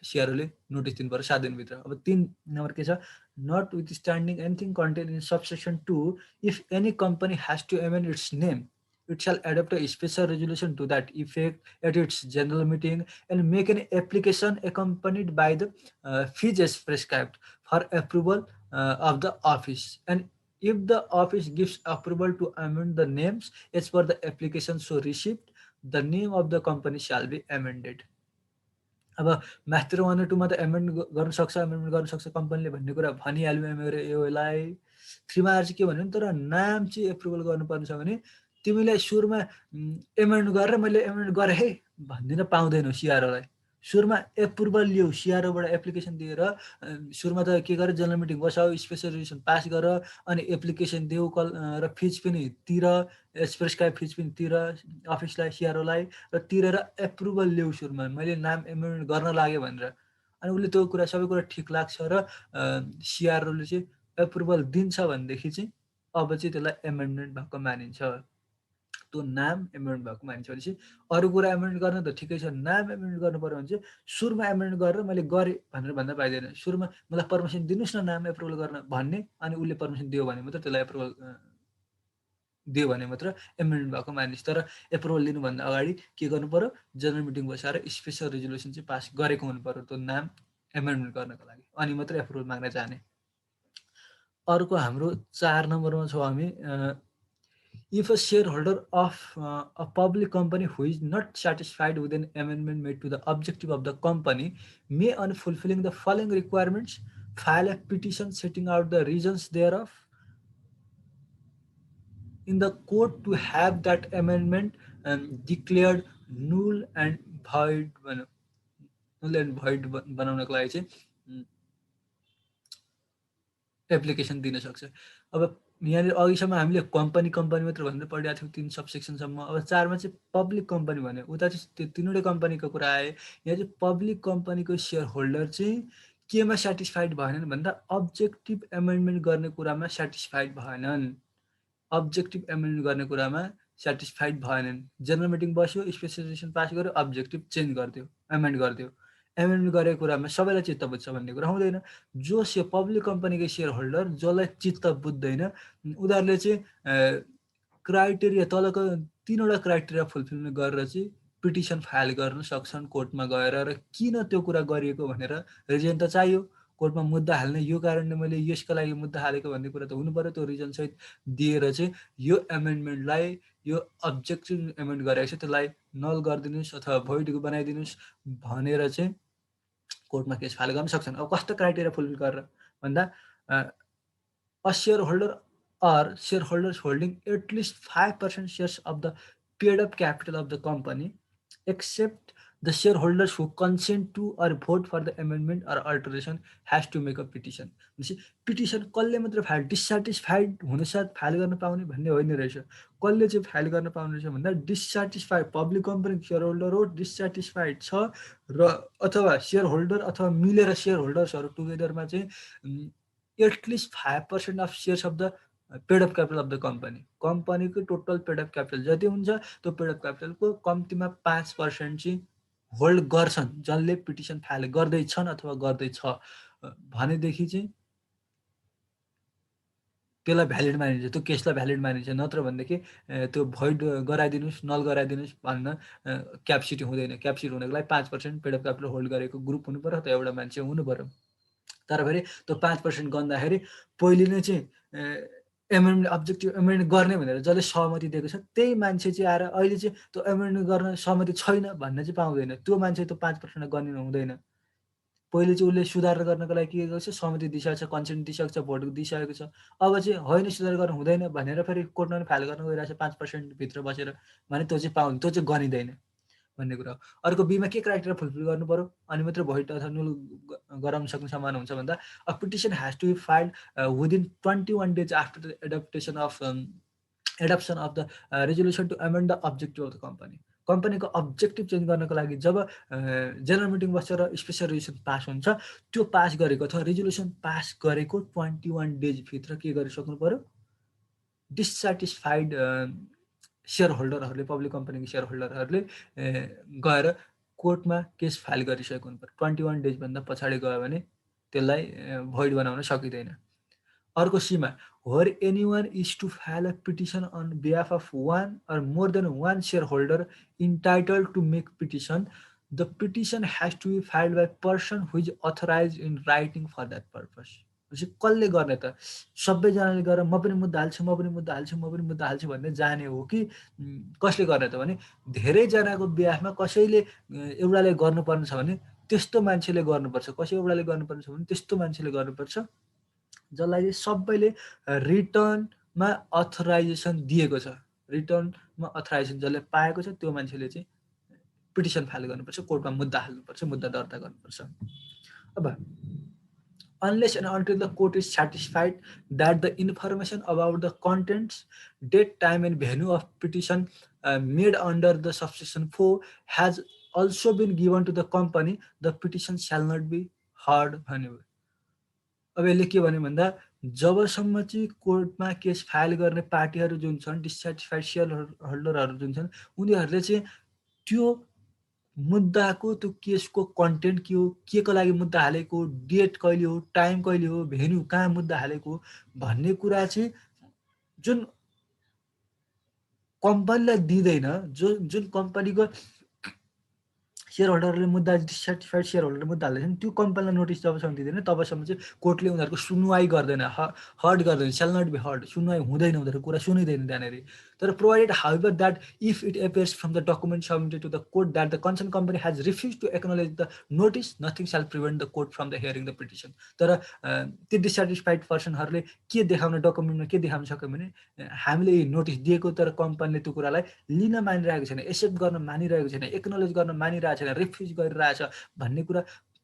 सिआरओले नोटिस दिनु पर्यो 7 दिनभित्र। अब 3 नम्बर के छ, notwithstanding anything contain in subsection 2 if any company has to amend its name it shall adopt a special resolution to that effect at its general meeting and make an application accompanied by the fees as prescribed for approval of the office. And if the office gives approval to amend the names as per the application so received, the name of the company shall be amended. अब master 1 र 2 मा त amend गर्न सक्छ, amendment गर्न सक्छ कम्पनीले भन्ने कुरा भनिहाल्यो एमओरे एओलाई। 3 मा चाहिँ के भन्यो नि, तर नाम चाहिँ एप्रुभल गर्नुपर्ने छ भने तिमीलाई सुरुमा एमेन्ड गरेर मैले एमेन्ड गरेँ है भन्दिन पाउँदैनौ सिआरओलाई। सुरुमा एप्रुभल लिऊ, सिआरओबाट एप्लिकेसन दिएर सुरुमा त के गर, जेनरल मिटिङ बसाऊ, स्पेसल रिजोल्युसन पास गर, अनि एप्लिकेसन देऊ र फिज पनि तिर, प्रेस्क्राइब फिज पनि तिर अफिसलाई, सिआरओलाई, र तिरेर एप्रुभल लिऊ सुरुमा, मैले नाम एमेन्डमेन्ट गर्न लाग्यो भनेर। अनि उसले त्यो कुरा सबै कुरा ठिक लाग्छ र सिआरओले चाहिँ एप्रुभल दिन्छ भनेदेखि चाहिँ अब चाहिँ त्यसलाई एमेन्डमेन्ट भएको मानिन्छ। त्यो नाम एमेन्ड भएको मानिन्छ भनेपछि अरू कुरा एमेन्ड गर्न त ठिकै छ, नाम एमेन्ड गर्नु पर्यो भने चाहिँ सुरुमा एमेन्ड गरेर मैले गरेँ भनेर भन्दा पाइँदैन। सुरुमा मलाई पर्मिसन दिनुहोस् न नाम एप्रुभल गर्न भन्ने, अनि उसले पर्मिसन दियो भने मात्र त्यसलाई एप्रुभल दियो भने मात्र एमेन्डमेन्ट भएको मानिन्छ। तर एप्रुभल लिनुभन्दा अगाडि के गर्नु पर्यो, जेनरल मिटिङ बसाएर स्पेसल रेजोल्युसन चाहिँ पास गरेको हुनु पर्यो त्यो नाम एमेन्डमेन्ट गर्नको लागि, अनि मात्रै एप्रुभल माग्न जाने। अर्को हाम्रो 4 नम्बरमा छौँ हामी, if a shareholder of a public company who is not satisfied with an amendment made to the objective of the company may, on fulfilling the following requirements, file a petition setting out the reasons thereof in the court to have that amendment declared null and void बनाउनको लागि चाहिँ application दिन सक्छ। अब यहाँनिर अघिसम्म हामीले company मात्र भनेर पढिरहेको थियौँ 3 सबसेक्सनसम्म। अब 4मा चाहिँ पब्लिक कम्पनी भन्यो, उता चाहिँ त्यो 3वटै कम्पनीको कुरा आयो। यहाँ चाहिँ पब्लिक कम्पनीको सेयर होल्डर चाहिँ केमा सेटिस्फाइड भएनन् भन्दा अब्जेक्टिभ एमेन्डमेन्ट गर्ने कुरामा सेटिस्फाइड भएनन्। अब्जेक्टिभ एमेन्डमेन्ट गर्ने कुरामा सेटिस्फाइड भएनन्। जेनरल मिटिङ बस्यो, स्पेसिफिकेसन पास गर्यो, अब्जेक्टिभ चेन्ज गरिदियो, एमेन्ड गरिदियो। एमेन्ड गरेको कुरामा सबैलाई चित्त बुझ्छ भन्ने कुरा हुँदैन। जो पब्लिक कम्पनीको सेयर होल्डर जसलाई चित्त बुझ्दैन उनीहरूले चाहिँ क्राइटेरिया तलको 3वटा क्राइटेरिया फुलफिल गरेर चाहिँ पिटिसन फाइल गर्न सक्छन् कोर्टमा गएर। र किन त्यो कुरा गरिएको भनेर रिजन त चाहियो, कोर्टमा मुद्दा हाल्ने यो कारणले मैले यसको लागि मुद्दा हालेको भन्ने कुरा त हुनु पर्यो। त्यो रिजन सहित दिएर चाहिँ यो एमेन्डमेन्टलाई, यो अब्जेक्टिभ एमेन्ड गरेको छ त्यसलाई नल गरिदिनुहोस् अथवा भोइड बनाइदिनुहोस् भनेर चाहिँ कोर्टमा केस फाइल गर्न सक्छन्। अब कस्तो क्राइटेरिया फुलफिल गरेर भन्दा a shareholder or shareholders holding at least 5% shares of the paid up capital of the company except the shareholders who consent to or vote for the amendment or alteration has to make a petition। Petition कसले मात्र file, dissatisfied हुनसाथ file गर्न पाउने भन्ने होइन रहेछ। कसले चाहिँ file गर्न पाउने रहेछ भन्दा dissatisfied, public company share holder हो, डिससेटिस्फाइड छ र अथवा सेयर होल्डर अथवा मिलेर सेयर होल्डर्सहरू टुगेदरमा चाहिँ at least 5% of shares of the paid of capital of the company, कम्पनीको टोटल पेड अफ क्यापिटल जति हुन्छ त्यो पेड अफ क्यापिटलको कम्तीमा 5% चाहिँ होल्ड गर्छन् जसले पिटिसन फाइल गर्दैछन् अथवा गर्दैछ भनेदेखि चाहिँ त्यसलाई भ्यालिड मानिन्छ, त्यो केसलाई भ्यालिड मानिन्छ। नत्र भनेदेखि त्यो भोइड गराइदिनुहोस्, नल गराइदिनुहोस् भन्न क्याप्सिटी हुँदैन। क्याप्सिटी हुनको लागि 5% पेड अफ क्यापिटल होल्ड गरेको ग्रुप हुनु पर्यो, त एउटा मान्छे हुनु पर्यो। तर फेरि त्यो 5% गर्दाखेरि पहिले नै चाहिँ एमेन्ड अब्जेक्टिभ एमेन्ड गर्ने भनेर जसले सहमति दिएको छ त्यही मान्छे चाहिँ आएर अहिले चाहिँ त्यो एमेन्ड गर्न सहमति छैन भन्न चाहिँ पाउँदैन। त्यो मान्छे त्यो 5% गर्ने हुँदैन। पहिले चाहिँ उसले सुधार गर्नको लागि के गर्छ, सहमति दिइसकेको छ, कन्सेन्ट दिइसकेको छ, भोट दिइसकेको छ। अब चाहिँ होइन सुधार गर्नु हुँदैन भनेर फेरि कोर्टमा फाइल गर्न गइरहेको छ 5% भित्र बसेर भने त्यो चाहिँ पाउँदैन, त्यो चाहिँ गनिँदैन भन्ने कुरा हो। अर्को बीमा के क्राइटेरिया फुलफिल गर्नु पर्यो अनि मात्रै भोइड अथवा नुल गराउन सक्ने सम्भावना हुन्छ भन्दा a petition has to be filed within 21 days after the adaptation of adoption of the resolution to amend the objective of the company. कम्पनीको अब्जेक्टिभ चेन्ज गर्नको लागि जब जेनरल मिटिङ बसेर स्पेसल रेजोल्युसन पास हुन्छ, त्यो पास गरेको अथवा resolution pass गरेको 21 days भित्र के गरिसक्नु पर्यो, डिससेटिस्फाइड सेयर होल्डरहरूले, पब्लिक कम्पनीको सेयर होल्डरहरूले गएर कोर्टमा केस फाइल गरिसकेको हुनु पर्यो। 21 days भन्दा पछाडि गयो भने त्यसलाई भोइड बनाउन सकिँदैन। अर्को सीमा, where anyone is to file a petition on behalf of one or more than one shareholder entitled to make petition, the petition has to be filed by person who is authorized in writing for that purpose। कसले गर्ने त, सबैजनाले गरेर म पनि मुद्दा हाल्छु, म पनि मुद्दा हाल्छु, म पनि मुद्दा हाल्छु भन्ने जाने हो कि कसले गर्ने त भने धेरैजनाको बिहाफमा कसैले एउटाले गर्नुपर्ने छ भने त्यस्तो मान्छेले गर्नुपर्छ, कसै एउटाले गर्नुपर्ने छ भने त्यस्तो मान्छेले गर्नुपर्छ जसलाई चाहिँ सबैले रिटर्नमा अथराइजेसन दिएको छ, रिटर्नमा अथराइजेसन जसले पाएको छ त्यो मान्छेले चाहिँ पिटिसन फाइल गर्नुपर्छ, कोर्टमा मुद्दा हाल्नुपर्छ, मुद्दा दर्ता गर्नुपर्छ। अब unless and until the court is satisfied that the information about the contents, date, time and venue of petition made under the subsection 4 has also been given to the company, the petition shall not be heard भन्यो। अब यसले के भन्यो भन्दा जबसम्म चाहिँ कोर्टमा case file गर्ने पार्टीहरू जुन छन्, डिसस्याटिस्फाइड सेयर होल्डरहरू जुन छन्, उनीहरूले चाहिँ त्यो मुद्दाको त्यो केसको कन्टेन्ट के हो, के को लागि मुद्दा हालेको, डेट कहिले हो, टाइम कहिले हो, भेन्यू कहाँ मुद्दा हालेको भन्ने कुरा चाहिँ जुन कम्पनीलाई दिँदैन, जुन कम्पनीको सेयर होल्डरले मुद्दा डिसस्याटिस्फाइड सेयर होल्डरले मुद्दा हाल्दैछन्, त्यो कम्पनीलाई नोटिस जबसम्म दिँदैन तबसम्म चाहिँ कोर्टले उनीहरूको सुनवाई गर्दैन, हर्ड गर्दैन, सेल नट बी हर्ड, सुनवाई हुँदैन, उनीहरूको कुरा सुनिँदैन त्यहाँनिर। तर provided however that if it appears from the document submitted to the court that the concern company has refuse to acknowledge the notice, nothing shall prevent the court from the hearing the petition. तर त्यो डिसस्याटिस्फाइड पर्सनहरूले के देखाउन, डकुमेन्टमा के देखाउन सक्यो भने हामीले notice दिएको तर कम्पनीले त्यो कुरालाई लिन मानिरहेको छैन, एक्सेप्ट गर्न मानिरहेको छैन, एक्नोलेज गर्न मानिरहेको छैन, रिफ्युज गरिरहेछ भन्ने कुरा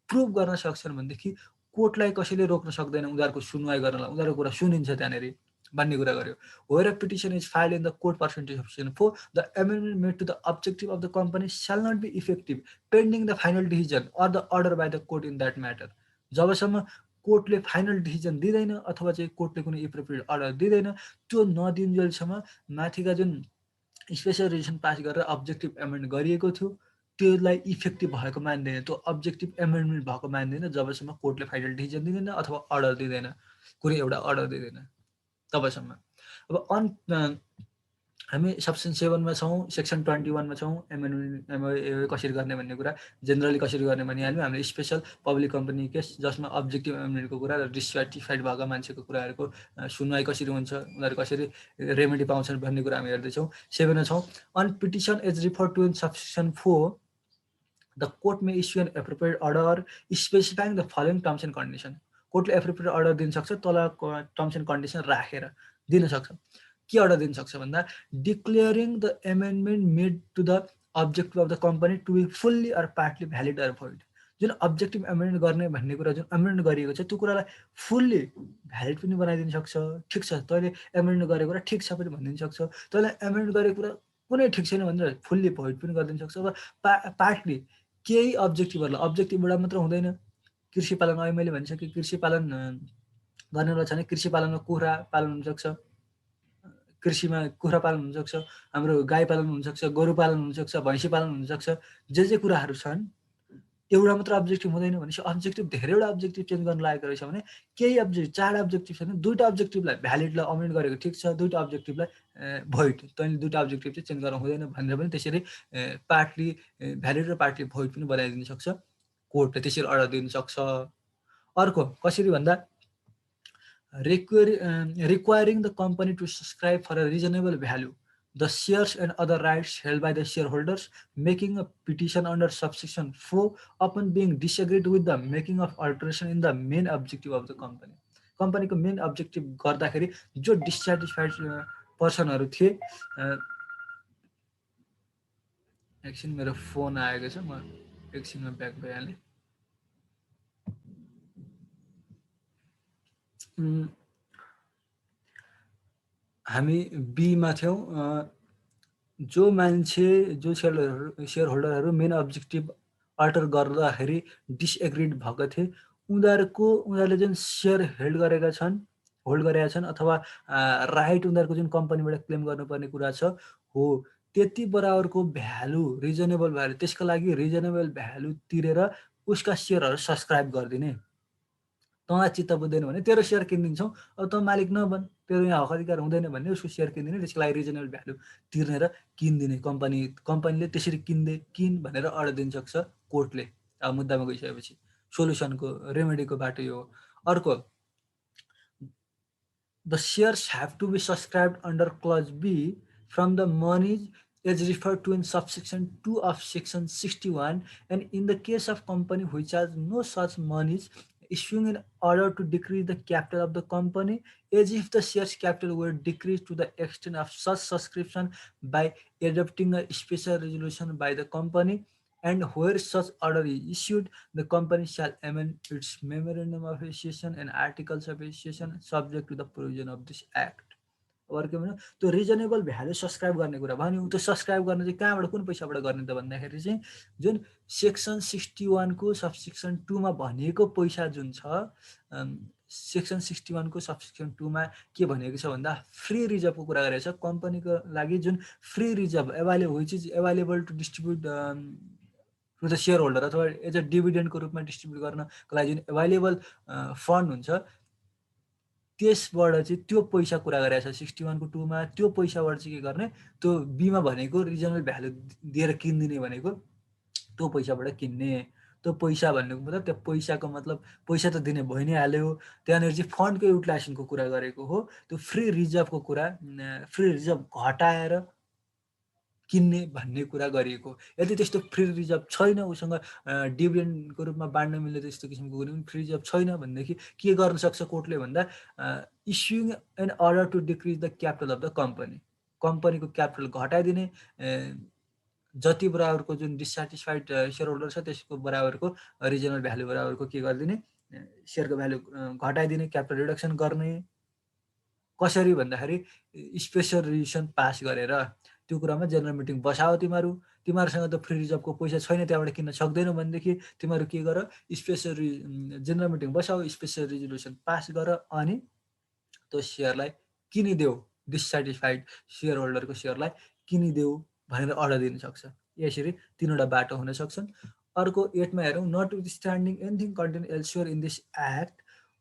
प्रुभ गर्न सक्छन् भनेदेखि कोर्टलाई कसैले रोक्न सक्दैन उनीहरूको सुनवाई गर्नलाई, उनीहरूको कुरा सुनिन्छ त्यहाँनिर भन्ने कुरा गर्यो। Where a petition is filed in the court pursuant to section 4, the amendment made to the objective of the company shall not be effective pending the final decision or the order by the court in that matter। जबसम्म कोर्टले final decision दिँदैन अथवा चाहिँ कोर्टले कुनै appropriate order दिँदैन, त्यो नदिन्जेलसम्म माथिका जुन special resolution pass गरेर अब्जेक्टिभ एमेन्ड गरिएको थियो त्यसलाई इफेक्टिभ भएको मान्दैन, त्यो अब्जेक्टिभ एमेन्डमेन्ट भएको मान्दैन जबसम्म कोर्टले फाइनल डिसिजन दिँदैन अथवा अर्डर दिँदैन, कुनै एउटा अर्डर दिँदैन तबसम्म। अब हामी सेक्सन 7मा छौँ, सेक्सन 21मा छौँ, एमओए कसरी गर्ने भन्ने कुरा, जेनरली कसरी गर्ने भनिहाल्यौँ। हामीले स्पेसल पब्लिक कम्पनी केस जसमा अब्जेक्टिभ एमेन्डमेन्टको कुरा र डिसस्याटिस्फाइड भएको मान्छेको कुराहरूको सुनवाई कसरी हुन्छ, उनीहरू कसरी रेमेडी पाउँछन् भन्ने कुरा हामी हेर्दैछौँ। 7मा छौँ, on petition as refer to in subsection 4 the court may issue an appropriate order specifying the following terms and condition. कोर्टले एप्रोप्रिएट अर्डर दिन सक्छ, तल टर्म्स एन्ड कन्डिसन राखेर दिन सक्छ। के अर्डर दिन सक्छ भन्दा declaring the amendment made to the objective of the company to be fully or partly valid or void. जुन अब्जेक्टिभ एमेन्ड गर्ने भन्ने कुरा जुन एमेन्ड गरिएको छ त्यो कुरालाई फुल्ली भ्यालिड पनि बनाइदिन सक्छ। ठिक छ, तैँले एमेन्ड गरेको कुरा ठिक छ पनि भनिदिन सक्छ, तैँले एमेन्ड गरेको कुरा कुनै ठिक छैन भनेर फुल्ली भोइड पनि गरिदिन सक्छ। अब पार्टली केही अब्जेक्टिभहरूलाई, अब्जेक्टिभबाट मात्र हुँदैन। कृषि पालन, अहिले मैले भनिसकेँ, कृषि पालन गर्नेवाला छ भने कृषि पालनमा कुखुरा पालन हुनसक्छ, कृषिमा कुखुरा पालन हुनसक्छ, हाम्रो गाई पालन हुनसक्छ, गोरु पालन हुनसक्छ, भैँसी पालन हुनसक्छ, जे कुराहरू छन् एउटा मात्र अब्जेक्टिभ हुँदैन। भनेपछि अब्जेक्टिभ धेरैवटा अब्जेक्टिभ चेन्ज गर्न लागेको रहेछ भने केही अब्जेक्टिभ, 4 अब्जेक्टिभ छ भने 2टा अब्जेक्टिभलाई भ्यालिडलाई अमेन्ड गरेको ठिक छ, 2टा अब्जेक्टिभलाई भोइड, तैँले 2टा अब्जेक्टिभ चाहिँ चेन्ज गर्न हुँदैन भनेर पनि त्यसरी पार्टली भ्यालिड र पार्टली भोइड पनि बनाइदिन सक्छ, कोर्टले त्यसरी अर्डर दिन सक्छ। अर्को कसरी भन्दा requiring the company to subscribe for a reasonable value the shares and other rights held by the shareholders, making a petition under subsection 4 upon being disagreed with the making of alteration in the main objective of the company। कम्पनीको main objective गर्दाखेरि जो डिसस्याटिस्फाइड पर्सनहरू थिए, एकछिन मेरो phone आएको छ, म एकछिनमा ब्याक भइहालेँ। हामी बीमा थियौँ। जो मान्छे, जो सेयर होल्डरहरू मेन अब्जेक्टिभ अल्टर गर्दाखेरि डिसएग्रिड भएको थिए उनीहरूले जुन सेयर होल्ड गरेका छन् अथवा राइट उनीहरूको जुन कम्पनीबाट क्लेम गर्नुपर्ने कुरा छ हो त्यति बराबरको भ्यालु, रिजनेबल भ्यालु, त्यसको लागि रिजनेबल भ्यालु तिरेर उसका सेयरहरू सब्सक्राइब गरिदिने। तँलाई चित्त बुझ्दैन भने तेरो सेयर किनिदिन्छौँ, अब तँ मालिक नबन, तेरो यहाँ हक अधिकार हुँदैन भन्ने उसको सेयर किनिदिने, त्यसको लागि रिजनेबल भ्यालु तिर्ने र किनिदिने। कम्पनीले त्यसरी किन भनेर अर्डर दिन सक्छ कोर्टले अब मुद्दामा गइसकेपछि। सोल्युसनको रेमेडीको बाटो यो हो। अर्को, the shares have to be subscribed under clause B from the monies as referred to in subsection 2 of section 61, and in the case of company which has no such monies, issuing an order to decrease the capital of the company as if the shares capital were decreased to the extent of such subscription by adopting a special resolution by the company, and where such order is issued, the company shall amend its memorandum of association and articles of association subject to the provision of this act। अर्को भन्यो त्यो reasonable value subscribe गर्ने कुरा भन्यो। त्यो subscribe गर्न चाहिँ कहाँबाट कुन पैसाबाट गर्ने त भन्दाखेरि चाहिँ जुन सेक्सन 61 को सबसेक्सन 2 मा भनेको पैसा जुन छ, सेक्सन 61 को सबसेक्सन 2 मा के भनेको छ भन्दा फ्री रिजर्भको कुरा गरेको छ। कम्पनीको लागि जुन free reserve which is available to distribute to the share holder अथवा एज अ डिभिडेन्डको रूपमा डिस्ट्रिब्युट गर्नको लागि जुन एभाइलेबल फन्ड हुन्छ, त्यसबाट चाहिँ त्यो पैसा कुरा गरेको छ 61 को 2 मा। त्यो पैसाबाट चाहिँ के गर्ने, त्यो बीमा भनेको रिजनेबल भ्यालु दिएर किनिदिने भनेको त्यो पैसाबाट किन्ने। त्यो पैसा भन्नुको मतलब त्यो पैसाको मतलब पैसा त दिने भइ नै हाल्यो। त्यहाँनिर चाहिँ फन्डको युटिलाइजेसनको कुरा गरेको हो। त्यो फ्री रिजर्भको कुरा, फ्री रिजर्भ घटाएर किन्ने भन्ने कुरा गरिएको। यदि त्यस्तो फ्री रिजर्भ छैन, उसँग डिभिडेन्डको रूपमा बाँड्न मिल्ने त्यस्तो किसिमको कुनै पनि फ्री रिजर्भ छैन भनेदेखि के गर्न सक्छ कोर्टले भन्दा issuing an order to decrease the capital of the company. कम्पनीको क्यापिटल घटाइदिने, जति बराबरको जुन डिसस्याटिस्फाइड सेयर होल्डर छ त्यसको बराबरको रिजनल भ्यालु बराबरको के गरिदिने, सेयरको भ्यालु घटाइदिने, क्यापिटल रिडक्सन गर्ने। कसरी भन्दाखेरि स्पेसल रेजुलेसन पास गरेर। त्यो कुरामा जेनरल मिटिङ बसाओ तिमीहरूसँग त फ्री रिजर्भको पैसा छैन, त्यहाँबाट किन्न सक्दैनौ भनेदेखि तिमीहरू के गर, स्पेसल जेनरल मिटिङ बसाओ, स्पेसल रेजुलेसन पास गर, अनि त्यो सेयरलाई किनिदेऊ, डिसस्याटिस्फाइड सेयर होल्डरको सेयरलाई किनिदेऊ भनेर अर्डर दिन सक्छ। यसरी तीनवटा बाटो हुन सक्छन्। अर्को 8 मा हेरौँ, notwithstanding anything contain elsewhere in this act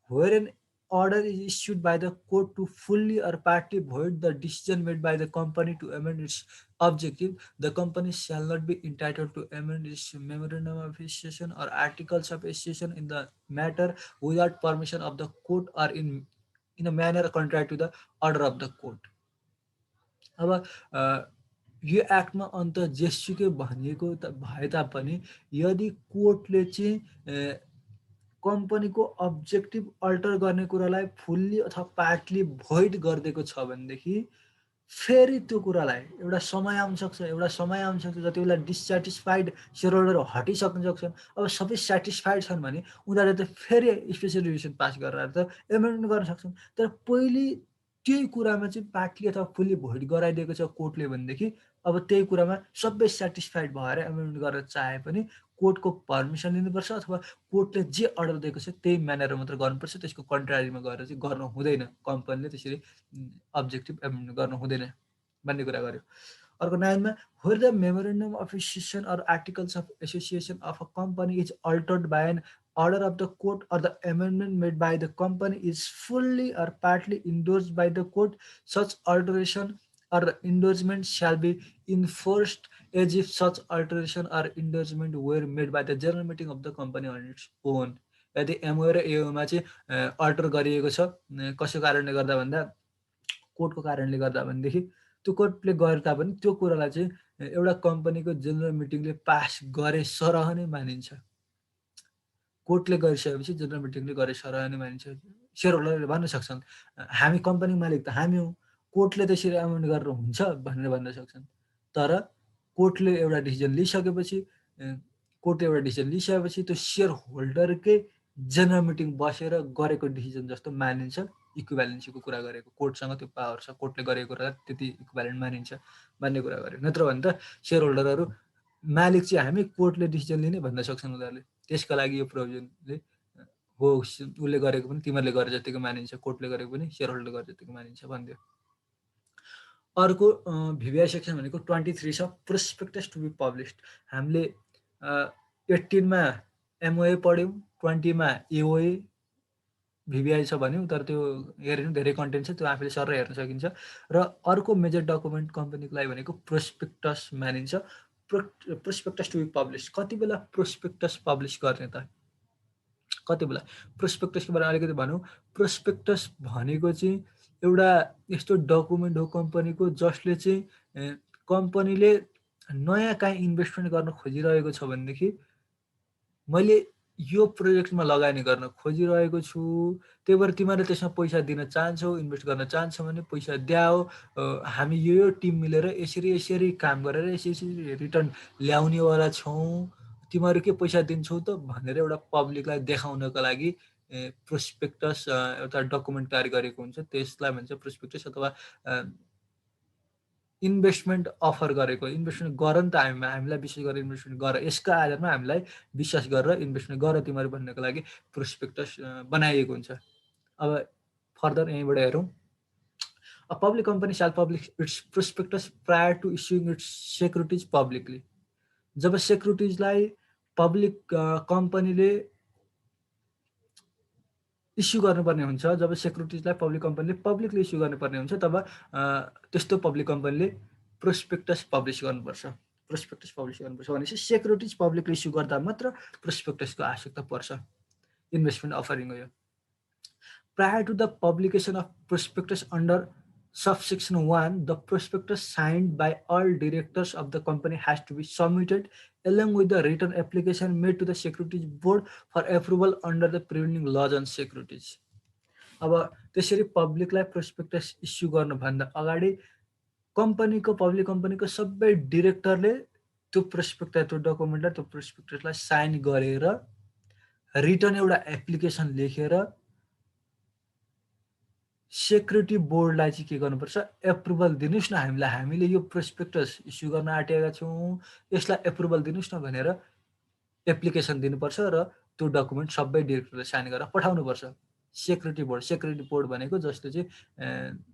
where an order is issued by the court to fully or partly void the decision made by the company to amend its objective, the company shall not be entitled to amend its memorandum of association or articles of association in the matter without permission of the court or in a manner contrary to the order of the court. अब यो एक्टमा अन्त जेसुकै भनेको भए तापनि यदि कोर्टले चाहिँ कम्पनीको अब्जेक्टिभ अल्टर गर्ने कुरालाई फुल्ली अथवा पार्टली भोइड गरिदिएको छ भनेदेखि फेरि त्यो कुरालाई एउटा समय आउन सक्छ, जति बेला डिसस्याटिस्फाइड सेयर होल्डर हटिसक्न सक्छन्। अब सबै स्याटिस्फाइड छन् भने उनीहरूले त फेरि स्पेसल रेजुलेसन पास गरेर त एमेन्डमेन्ट गर्न सक्छन्। तर पहिले त्यही कुरामा चाहिँ पार्टली अथवा फुल्ली भोइड गराइदिएको छ कोर्टले भनेदेखि अब त्यही कुरामा सबै स्याटिस्फाइड भएर एमेन्डमेन्ट गर्न चाहे पनि कोर्टको पर्मिसन लिनुपर्छ अथवा कोर्टले जे अर्डर दिएको छ त्यही म्यानरमा मात्र गर्नुपर्छ। त्यसको कन्ट्रारीमा गएर चाहिँ गर्नु हुँदैन, कम्पनीले त्यसरी अब्जेक्टिभ एमेन्डमेन्ट गर्नु हुँदैन भन्ने कुरा गर्यो। अर्को 9 मा, where the memorandum of association or articles of association of a company is altered by an order of the court or the amendment made by the company is fully or partly endorsed by the court, such alteration or endorsement shall be enforced as if such alteration or endorsement were made by the general meeting of the company on its own. यदि MOA र एओमा चाहिँ alter गरिएको छ कसो कारणले गर्दा भन्दा कोर्टको कारणले गर्दा भनेदेखि त्यो कोर्टले गरे तापनि त्यो कुरालाई चाहिँ एउटा कम्पनीको जेनरल मिटिङले पास गरे सरह नै मानिन्छ। कोर्टले गरिसकेपछि जेनरल मिटिङले गरे सरह नै मानिन्छ। सेयर होल्डरले भन्न सक्छन् हामी कम्पनी मालिक त हामी हौँ, कोर्टले त्यसरी एमेन्ड गरेर हुन्छ भनेर भन्न सक्छन्। तर कोर्टले एउटा डिसिजन लिइसकेपछि त्यो सेयर होल्डरकै जेनरल मिटिङ बसेर गरेको डिसिजन जस्तो मानिन्छ। इक्विभ्यालेन्सीको कुरा गरेको, कोर्टसँग त्यो पावर छ, कोर्टले गरेको कुरा त्यति इक्विभ्यालेन्ट मानिन्छ भन्ने कुरा गर्यो। नत्र भने त सेयर होल्डरहरू मालिक चाहिँ हामी, कोर्टले डिसिजन लिने भन्न सक्छन् उनीहरूले। त्यसका लागि यो प्रोभिजनले हो उसले गरेको पनि तिमीहरूले गरे जतिको मानिन्छ, कोर्टले गरेको पनि सेयर होल्डरले गरे जतिको मानिन्छ भनिदियो। अर्को भिभिआई सेक्सन भनेको 23 छ, प्रोस्पेक्टस टु बी पब्लिस्ड। हामीले 18 मा एमओए पढ्यौँ, 20 मा एओए भिभिआई छ भन्यौँ, तर त्यो हेर्नु धेरै कन्टेन्ट छ, त्यो आफूले सर हेर्न सकिन्छ। र अर्को मेजर डकुमेन्ट कम्पनीको लागि भनेको प्रोस्पेक्टस मानिन्छ। प्रोस्पेक्टस टु बी पब्लिस, कति बेला प्रोस्पेक्टस पब्लिस गर्ने त, कति बेला प्रोस्पेक्टसको बारेमा अलिकति भनौँ। प्रोस्पेक्टस भनेको चाहिँ एउटा यस्तो डकुमेन्ट हो कम्पनीको जसले चाहिँ कम्पनीले नयाँ काहीँ इन्भेस्टमेन्ट गर्न खोजिरहेको छ भनेदेखि मैले यो प्रोजेक्टमा लगानी गर्न खोजिरहेको छु, त्यही भएर तिमीहरूले त्यसमा पैसा दिन चाहन्छौ, इन्भेस्ट गर्न चाहन्छौ भने पैसा द्याओ, हामी यो टिम मिलेर यसरी काम गरेर यसरी रिटर्न ल्याउनेवाला छौँ, तिमीहरू के पैसा दिन्छौ त भनेर एउटा पब्लिकलाई देखाउनको लागि प्रोस्पेक्टस एउटा डकुमेन्ट तयार गरेको हुन्छ, त्यसलाई भन्छ प्रोस्पेक्टस। अथवा इन्भेस्टमेन्ट अफर गरेको, इन्भेस्टमेन्ट गर नि त, हामीलाई विशेष गरेर इन्भेस्टमेन्ट गर, यसको आधारमा हामीलाई विश्वास गरेर इन्भेस्टमेन्ट गर तिमीहरू भन्नको लागि प्रोस्पेक्टस बनाइएको हुन्छ। अब फर्दर यहीँबाट हेरौँ। A public company shall publish its prospectus prior to issuing its securities publicly. Job सेक्युरिटिजलाई public कम्पनीले इस्यु गर्नुपर्ने हुन्छ, जब सेक्युरिटिजलाई पब्लिक कम्पनीले पब्लिकली इस्यु गर्नुपर्ने हुन्छ, तब त्यस्तो पब्लिक कम्पनीले प्रोस्पेक्टस पब्लिस गर्नुपर्छ। प्रोस्पेक्टस पब्लिस गर्नुपर्छ भनेपछि सेक्युरिटिज पब्लिकली इस्यु गर्दा मात्र प्रोस्पेक्टसको आवश्यकता पर्छ। इन्भेस्टमेन्ट अफरिङ हो यो। Prior to the publication of prospectus under subsection 1, the prospectus signed by all directors of the company has to be submitted along with the written application made to the Securities Board for approval under the prevailing laws on securities. अब त्यसरी पब्लिकलाई prospectus issue गर्नुभन्दा अगाडि public कम्पनीको सबै डिरेक्टरले त्यो prospectus, त्यो डकुमेन्टलाई, त्यो प्रोस्पेक्टसलाई sign गरेर रिटर्न एउटा एप्लिकेसन लेखेर सेक्युरिटी बोर्डलाई चाहिँ के गर्नुपर्छ, एप्रुभल दिनुहोस् न, हामीले यो प्रोस्पेक्टस इस्यु गर्न आँटेका छौँ, यसलाई एप्रुभल दिनुहोस् न भनेर एप्लिकेसन दिनुपर्छ र त्यो डकुमेन्ट सबै डिरेक्टरले साइन गरेर पठाउनुपर्छ। सेक्युरिटी बोर्ड भनेको जसले चाहिँ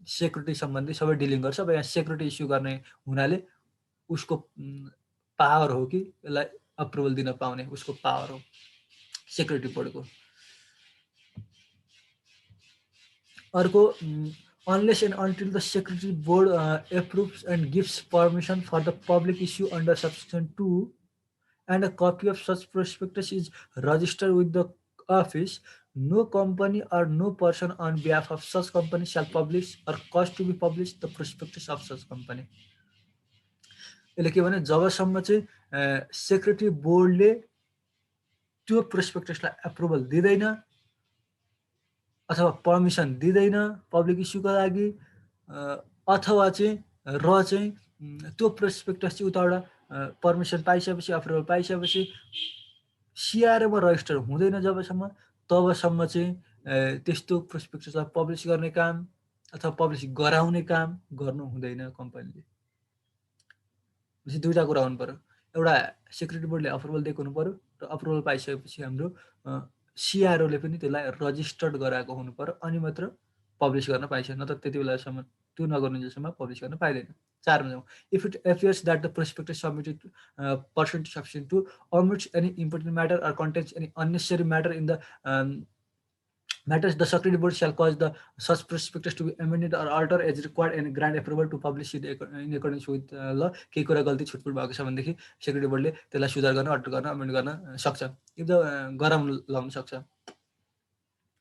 सेक्युरिटी सम्बन्धी सबै डिलिङ गर्छ। अब यहाँ सेक्युरिटी इस्यु गर्ने हुनाले उसको पावर हो कि यसलाई अप्रुभल दिन पाउने, उसको पावर हो सेक्युरिटी बोर्डको। अर्को, unless and until the security board approves and gives permission for the public issue under subsection 2 and a copy of such prospectus is registered with the office, no company or no person on behalf of such company shall publish or cause to be published the prospectus of such company. यसले के भने, जबसम्म चाहिँ security बोर्डले त्यो प्रोस्पेक्टसलाई approval दिँदैन अथवा permission दिँदैन पब्लिक इस्युको लागि, अथवा चाहिँ त्यो प्रोस्पेक्टस चाहिँ उताबाट पर्मिसन पाइसकेपछि, अप्रुभल पाइसकेपछि सिआरओमा रजिस्टर हुँदैन जबसम्म, तबसम्म चाहिँ त्यस्तो प्रोस्पेक्टसलाई पब्लिस गर्ने काम अथवा पब्लिस गराउने काम गर्नु हुँदैन कम्पनीले। दुईवटा कुरा हुनु पर्यो, एउटा सेक्युरिटी बोर्डले अप्रुभल दिएको हुनु पर्यो र अप्रुभल पाइसकेपछि हाम्रो सिआरओले पनि त्यसलाई रजिस्टर्ड गराएको हुनु पर्यो, अनि मात्र पब्लिस गर्न पाइन्छ, नत्र त्यति बेलासम्म त्यो नगर्नुन्जेलसम्म पब्लिस गर्न पाइँदैन। 4 मा जाउँ। If it appears that the prospectus submitted pursuant to section 2 omits any important matter or contains any unnecessary matter in the matters, the security board shall cause the such prospectus to be amended or altered as required and grant approval to publish it in accordance with law. केही कुरा गल्ती छुटपुट भएको छ भनेदेखि security बोर्डले त्यसलाई सुधार गर्न, अल्टर गर्न, अमेन्ड गर्न सक्छ, गराउन लाउन सक्छ।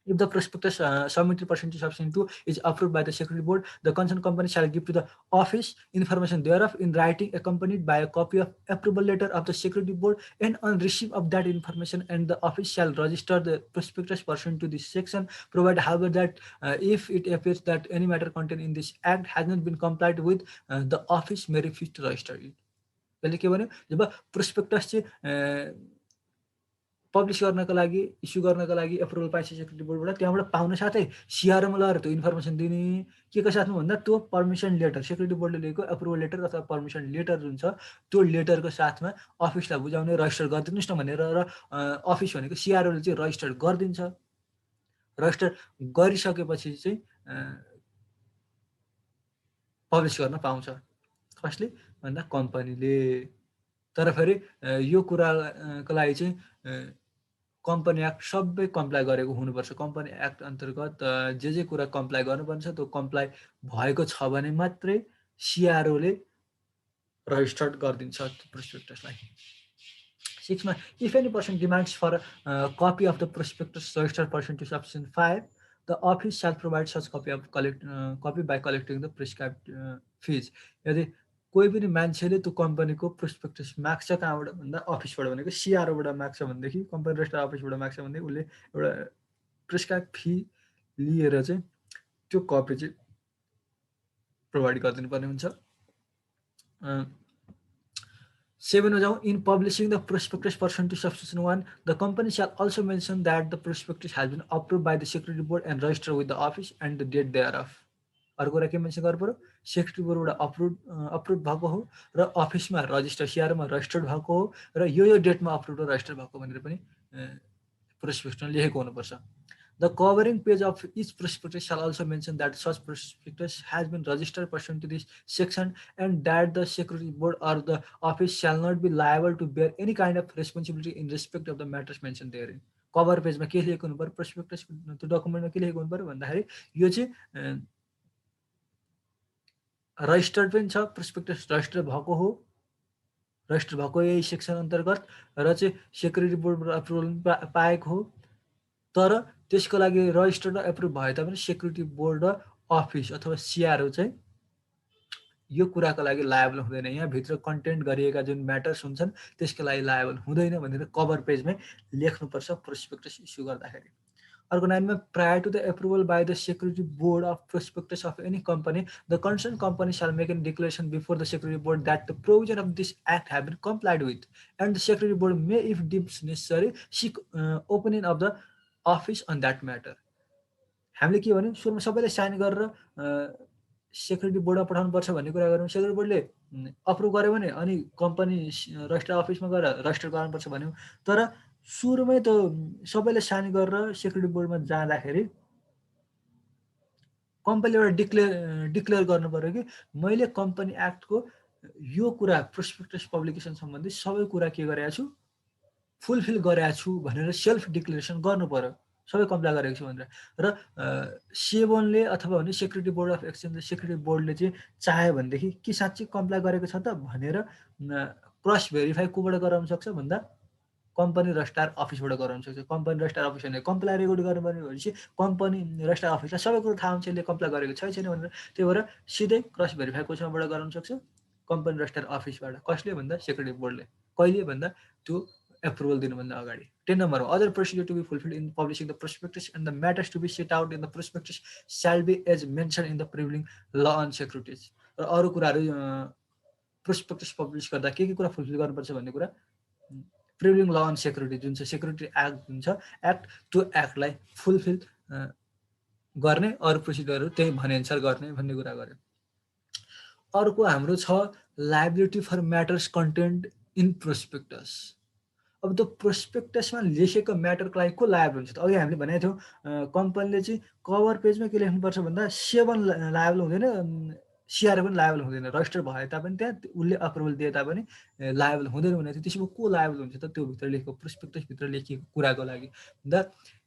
If the prospectus submitted pursuant to section 2 is approved by the security board, the concerned company shall give to the office information thereof in writing accompanied by a copy of approval letter of the security board, and on receipt of that information and the office shall register the prospectus pursuant to this section, provided however that if it appears that any matter contained in this act has not been complied with, the office may refuse to register it. त्यसले के भन्यो, जब prospectus चाहिँ publish गर्नको लागि, issue गर्नको लागि approval पाइसक्यो security बोर्डबाट, त्यहाँबाट पाउन साथै सिआरओमा लगेर त्यो इन्फर्मेसन दिने, के को साथमा भन्दा त्यो पर्मिसन लेटर, सेक्युरिटी बोर्डले दिएको एप्रुभल लेटर अथवा पर्मिसन लेटर जुन छ त्यो लेटरको साथमा अफिसलाई बुझाउने, रजिस्टर गरिदिनुहोस् न भनेर, र अफिस भनेको सिआरओले चाहिँ रजिस्टर गरिदिन्छ। रजिस्टर गरिसकेपछि चाहिँ पब्लिस गर्न पाउँछ। कसले भन्दा कम्पनीले। तर फेरि यो कुराको लागि चाहिँ कम्पनी एक्ट सबै कम्प्लाई गरेको हुनुपर्छ। कम्पनी एक्ट अन्तर्गत जे कुरा कम्प्लाई गर्नुपर्छ त्यो कम्प्लाई भएको छ भने मात्रै सिआरओले रजिस्टर्ड गरिदिन्छ प्रोस्पेक्टसलाई। 6 मा, if any person demands for a copy of the prospectus registered pursuant to section 5, the office shall provide such copy by collecting the prescribed fees. यदि कोही पनि मान्छेले त्यो कम्पनीको प्रोस्पेक्टस माग्छ कहाँबाट भन्दा अफिसबाट, भनेको सिआरओबाट माग्छ भनेदेखि, कम्पनी रजिस्टर अफिसबाट माग्छ भनेदेखि उसले एउटा प्रिस्क्राइब फी लिएर चाहिँ त्यो कपी चाहिँ प्रोभाइड गरिदिनु पर्ने हुन्छ। 7 हो जाउँ, in publishing the prospectus pursuant to subscription 1 the company shall also mention that the prospectus has been approve by the security board and register with the office and the date thereof. अर्को कुरा के mention गर्नु पऱ्यो, security बोर्डबाट approve भएको हो र अफिसमा register सिआरओमा registered भएको हो र यो डेटमा अप्रुभ र रजिस्टर भएको भनेर पनि प्रोस्पेक्टसमा लेखेको हुनुपर्छ। The covering page of each prospectus shall also mention that such prospectus has been registered pursuant to this section and that the security board or the office shall not be liable to bear any kind of responsibility in respect of the matters mentioned therein. Cover पेजमा के लेखेको हुनु पर्यो, prospectus त्यो डकुमेन्टमा के लेखेको हुनु पर्यो भन्दाखेरि यो चाहिँ रजिस्टर्ड पनि छ, प्रोस्पेक्टस रजिस्टर भएको हो, रजिस्टर भएको यही सेक्सन अन्तर्गत र चाहिँ सेक्युरिटी बोर्डबाट अप्रुभल पाएको हो, तर त्यसको लागि रजिस्टर्ड र एप्रुभ भए तापनि सेक्युरिटी बोर्ड र अफिस अथवा सिआरओ चाहिँ यो कुराको लागि लायबल हुँदैन। यहाँभित्र कन्टेन्ट गरिएका जुन म्याटर्स हुन्छन् त्यसको लागि लायबल हुँदैन भनेर कभर पेजमै लेख्नुपर्छ प्रोस्पेक्टस इस्यु गर्दाखेरि। अर्को 9मा prior to the approval by the security board of prospectus of any company the concern company shall make an declaration before the security board that the provision of this act have been complied with and the security board may if deems necessary seek opinion of the office on that matter. हामीले के भन्यौँ, सुरुमा सबैले sign गरेर security बोर्डमा पठाउनुपर्छ भन्ने कुरा गऱ्यौँ। सेक्युरिटी बोर्डले अप्रुभ गर्यो भने अनि कम्पनी रजिस्टर अफिसमा गएर रजिस्टर गराउनुपर्छ भन्यौँ। तर सुरुमै त सबैले साइन गरेर सेक्युरिटी बोर्डमा जाँदाखेरि कम्पनीले एउटा डिक्लेयर गर्नु पऱ्यो कि मैले कम्पनी एक्टको यो कुरा प्रोस्पेक्टस पब्लिकेसन सम्बन्धी सबै कुरा के गरेको छु, फुलफिल गरेको छु भनेर सेल्फ डिक्लेरेसन गर्नु पऱ्यो, सबै कम्प्लाई गरेको छु भनेर। र सेभनले अथवा भने security board of exchange security बोर्डले चाहिँ चाह्यो भनेदेखि के साँच्चै कम्प्लाई गरेको छ त भनेर क्रस भेरिफाई कोबाट गराउन सक्छ भन्दा कम्पनी रजिस्ट्रार अफिसबाट गराउन सक्छ। कम्पनी रजिस्ट्रार अफिस भने कम्प्लाई रेकर्ड गर्नुपर्ने भनेपछि कम्पनी रजिस्ट्रार अफिसलाई सबै कुरो थाहा हुन्छ यसले कम्प्लाई गरेको छैन भनेर, त्यही भएर सिधै क्रस भेरिफाई कोसँग गराउन सक्छ, कम्पनी रजिस्ट्रार अफिसबाट। कसले भन्दा सेक्युरिटी बोर्डले। कहिले भन्दा त्यो एप्रुभल दिनुभन्दा अगाडि। 10 नम्बरमा other procedure to be fulfilled in publishing the prospectus and the matters to be set out in the prospectus shall be as mention in the prevailing law on securities. र अरू कुराहरू prospectus publish गर्दा के कुरा fulfil गर्नुपर्छ भन्ने कुरा प्रिभिलिङ law on security जुन छ सेक्युरिटी एक्ट जुन छ एक्ट, त्यो एक्टलाई फुलफिल गर्ने, अरू प्रोसिड्युरहरू त्यही भनेअनुसार गर्ने भन्ने कुरा गर्यो। अर्को हाम्रो छ liability for matters content in prospectus. अब त्यो प्रोस्पेक्टसमा लेखेको म्याटरको लागि को लायबल हुन्छ त? अघि हामीले भनेको थियौँ कम्पनीले चाहिँ कभर पेजमा के लेख्नुपर्छ भन्दा सेभन लायबल हुँदैन, सिआरओ पनि लायबल हुँदैन, रजिस्टर भए तापनि त्यहाँ उसले अप्रुभल दिए तापनि लायबल हुँदैन भनेको थियो। त्यसमा को लायबल हुन्छ त? त्यो भित्र लेखेको प्रोस्पेक्टसभित्र लेखिएको कुराको लागि the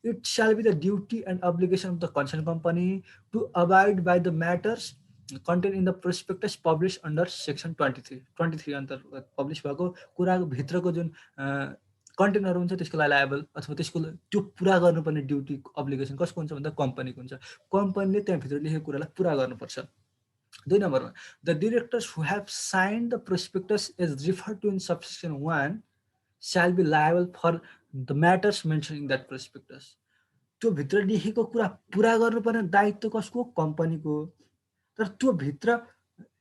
it shall be the duty and obligation of the concern company to abide by the matters content in the prospectus publish under section 23 अन्तर्गत पब्लिस भएको कुराको भित्रको जुन कन्टेन्टहरू हुन्छ त्यसको लागि लायबल अथवा त्यसको त्यो पुरा गर्नुपर्ने ड्युटी अब्लिगेसन कसको हुन्छ भन्दा कम्पनीको हुन्छ। कम्पनीले त्यहाँभित्र लेखेको कुरालाई पुरा गर्नुपर्छ। 2 नम्बरमा the directors who have sign the prospectus as refer to in subsection 1 shall be liable for the matters mention in that prospectus. त्यो भित्र लेखेको कुरा पुरा गर्नुपर्ने दायित्व कसको? कम्पनीको। तर त्यो भित्र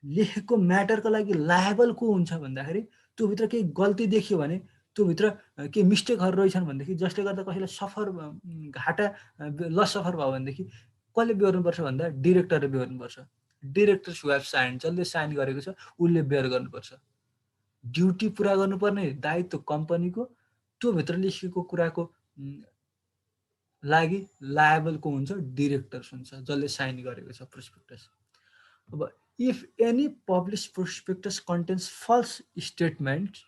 लेखेको म्याटरको लागि लायबल को हुन्छ भन्दाखेरि त्यो भित्र केही गल्ती देखियो भने, त्यो भित्र केही मिस्टेकहरू रहेछन् भनेदेखि जसले गर्दा कसैलाई सफर घाटा लस सफर भयो भनेदेखि कसले बेहोर्नुपर्छ भन्दा डिरेक्टरले बेहोर्नुपर्छ। डिरेक्टर्स हु हेभ साइन, जसले साइन गरेको छ उसले बेयर गर्नुपर्छ। ड्युटी पुरा गर्नुपर्ने दायित्व कम्पनीको, त्यो भित्र लेखिएको कुराको लागि लायबल को हुन्छ? डिरेक्टर्स हुन्छ, जसले साइन गरेको छ प्रोस्पेक्टस। अब if any published prospectus contains false statements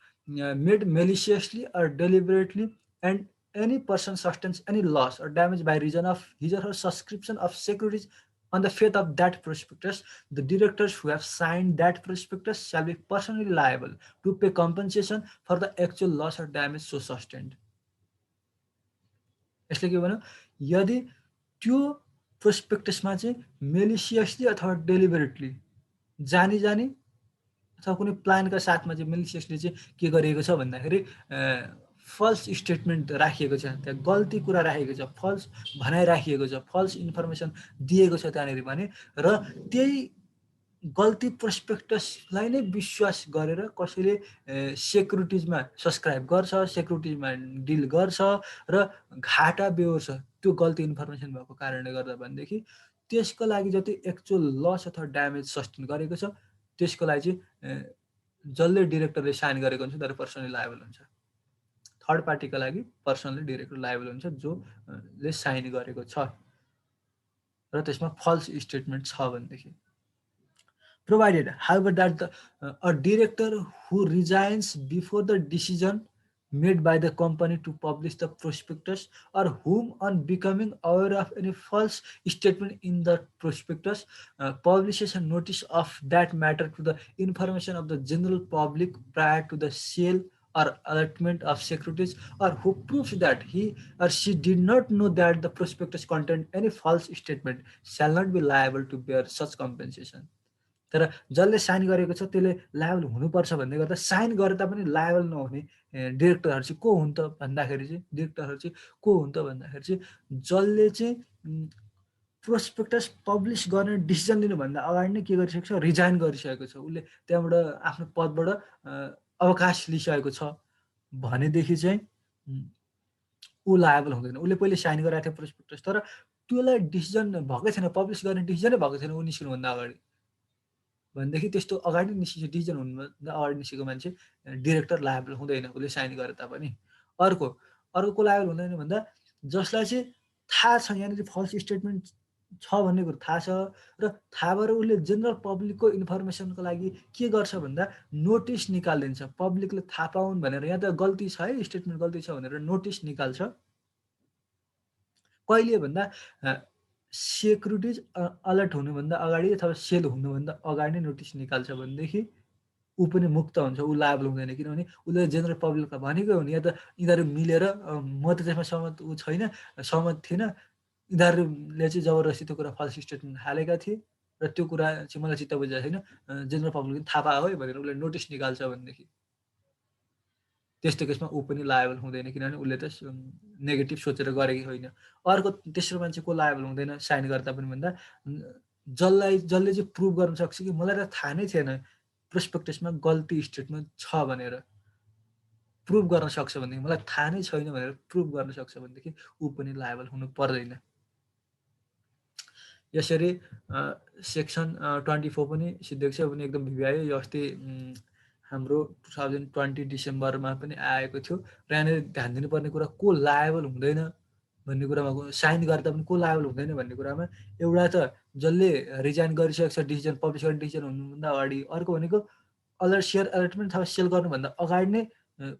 made maliciously or deliberately and any person sustains any loss or damage by reason of his or her subscription of securities on the faith of that prospectus, the directors who have signed that prospectus shall be personally liable to pay compensation for the actual loss or damage so sustained. यसले के भन्यो, यदि त्यो प्रोस्पेक्टसमा चाहिँ मेलिसियसली अथवा deliberately जानी जानी अथवा कुनै प्लानका साथमा चाहिँ मेलिसियसली चाहिँ के गरिएको छ भन्दाखेरि फल्स स्टेटमेन्ट राखिएको छ, त्यहाँ गल्ती कुरा राखेको छ, फल्स भनाइ राखिएको छ, फल्स इन्फर्मेसन दिएको छ त्यहाँनिर भने, र त्यही गल्ती प्रोस्पेक्टसलाई नै विश्वास गरेर कसैले सेक्युरिटिजमा सब्सक्राइब गर्छ, सेक्युरिटिजमा डिल गर्छ र घाटा बेहोर्छ त्यो गल्ती इन्फर्मेसन भएको कारणले गर्दा भनेदेखि त्यसको लागि जति एक्चुअल लस अथवा ड्यामेज सस्टेन गरेको छ त्यसको लागि चाहिँ जसले डिरेक्टरले साइन गरेको हुन्छ तर पर्सनली लायबल हुन्छ। थर्ड पार्टीका लागि पर्सनली डिरेक्टर लायबल हुन्छ जो ले साइन गरेको छ र त्यसमा फल्स स्टेटमेन्ट छ भनेदेखि। Provided, however, that a director who resigns before the decision made by the company to publish the prospectus, or whom, on becoming aware of any false statement in the prospectus, publishes a notice of that matter to the information of the general public prior to the sale or allotment of securities, or who proves that he or she did not know that the prospectus contained any false statement, shall not be liable to bear such compensation. तर जसले sign गरेको छ त्यसले liable हुनुपर्छ भन्दै गर्दा sign गरे तापनि लायबल नहुने डिरेक्टरहरू चाहिँ को हुन् त भन्दाखेरि चाहिँ डिरेक्टरहरू चाहिँ को हुन् त भन्दाखेरि चाहिँ जसले चाहिँ प्रोस्पेक्टस पब्लिस गर्ने डिसिजन लिनुभन्दा अगाडि नै के गरिसकेको छ रिजाइन गरिसकेको छ, उसले त्यहाँबाट आफ्नो पदबाट अवकाश लिइसकेको छ भनेदेखि चाहिँ ऊ लायबल हुँदैन। उसले पहिले साइन गराएको थियो प्रोस्पेक्टस तर त्यसलाई डिसिजन भएकै छैन, पब्लिस गर्ने डिसिजनै भएको छैन ऊ निस्किनुभन्दा अगाडि भनेदेखि त्यस्तो अगाडि निस्किएको डिसिजन हुनुभन्दा अगाडि निस्केको मान्छे डिरेक्टर लायबल हुँदैन उसले साइन गरे तापनि। अर्को को लायबल हुँदैन भन्दा जसलाई चाहिँ थाहा छ यहाँनिर फल्स स्टेटमेन्ट छ भन्ने कुरो थाहा छ र थाहा भएर उसले जेनरल पब्लिकको इन्फर्मेसनको लागि के गर्छ भन्दा नोटिस निकालिदिन्छ, पब्लिकले थाहा पाउन् भनेर यहाँ त गल्ती छ है स्टेटमेन्ट गल्ती छ भनेर नोटिस निकाल्छ। कहिले भन्दा सेक्युरिटिज अलर्ट हुनुभन्दा अगाडि अथवा सेल हुनुभन्दा अगाडि नै नोटिस निकाल्छ भनेदेखि ऊ पनि मुक्त हुन्छ, ऊ लायबल हुँदैन किनभने उसले जेनरल पब्लिकलाई भनेकै हो नि। या त यिनीहरू मिलेर म त त्यसमा सहमत ऊ छैन सहमत थिएन, यिनीहरूले चाहिँ जबरजस्ती त्यो कुरा फल्स स्टेटमेन्ट हालेका थिए र त्यो कुरा चाहिँ मलाई चित्त बुझेको छैन, जेनरल पब्लिकले थाहा पायो है भनेर उसले नोटिस निकाल्छ भनेदेखि त्यस्तो केसमा ऊ पनि लायबल हुँदैन किनभने उसले त नेगेटिभ सोचेर गरेकै होइन। अर्को तेस्रो मान्छे को लायबल हुँदैन साइन गर्दा पनि भन्दा जसले चाहिँ प्रुभ गर्न सक्छ कि मलाई त थाहा नै थिएन प्रोस्पेक्टसमा गल्ती स्टेटमेन्ट छ भनेर प्रुभ गर्न सक्छ भनेदेखि मलाई थाहा नै छैन भनेर प्रुभ गर्न सक्छ भनेदेखि ऊ पनि लायबल हुनु पर्दैन। यसरी सेक्सन 24 पनि सिद्धिएको छ, पनि एकदम भिभायो यो अस्ति हाम्रो 2020 डिसेम्बरमा पनि आएको थियो र यहाँनिर ध्यान दिनुपर्ने कुरा को लायबल हुँदैन भन्ने कुरामा साइन गर्दा पनि को लायबल हुँदैन भन्ने कुरामा एउटा त जसले रिजाइन गरिसकेको छ डिसिजन पब्लिस गर्ने डिसिजन हुनुभन्दा अगाडि, अर्को भनेको अलर्ट सेयर अलर्टमेन्ट अथवा सेल गर्नुभन्दा अगाडि नै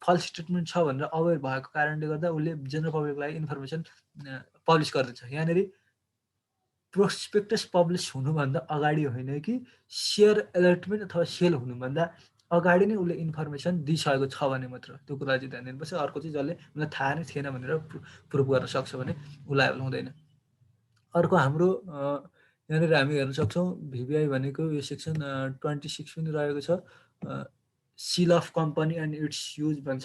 फल्स स्टेटमेन्ट छ भनेर अवेर भएको कारणले गर्दा उसले जेनरल पब्लिकलाई इन्फर्मेसन पब्लिस गरिदिन्छ। यहाँनिर प्रोस्पेक्टस पब्लिस हुनुभन्दा अगाडि होइन कि सेयर अलर्टमेन्ट अथवा सेल हुनुभन्दा अगाडि नै उसले इन्फर्मेसन दिइसकेको छ भने मात्र त्यो कुरा चाहिँ ध्यान दिनुपर्छ। अर्को चाहिँ जसले मलाई थाहा नै थिएन भनेर प्रुभ गर्न सक्छ भने ऊ लायबल हुँदैन। अर्को हाम्रो यहाँनिर हामी हेर्न सक्छौँ भिबिआई भनेको यो सेक्सन 26 पनि रहेको छ, seal of company and its use भन्छ,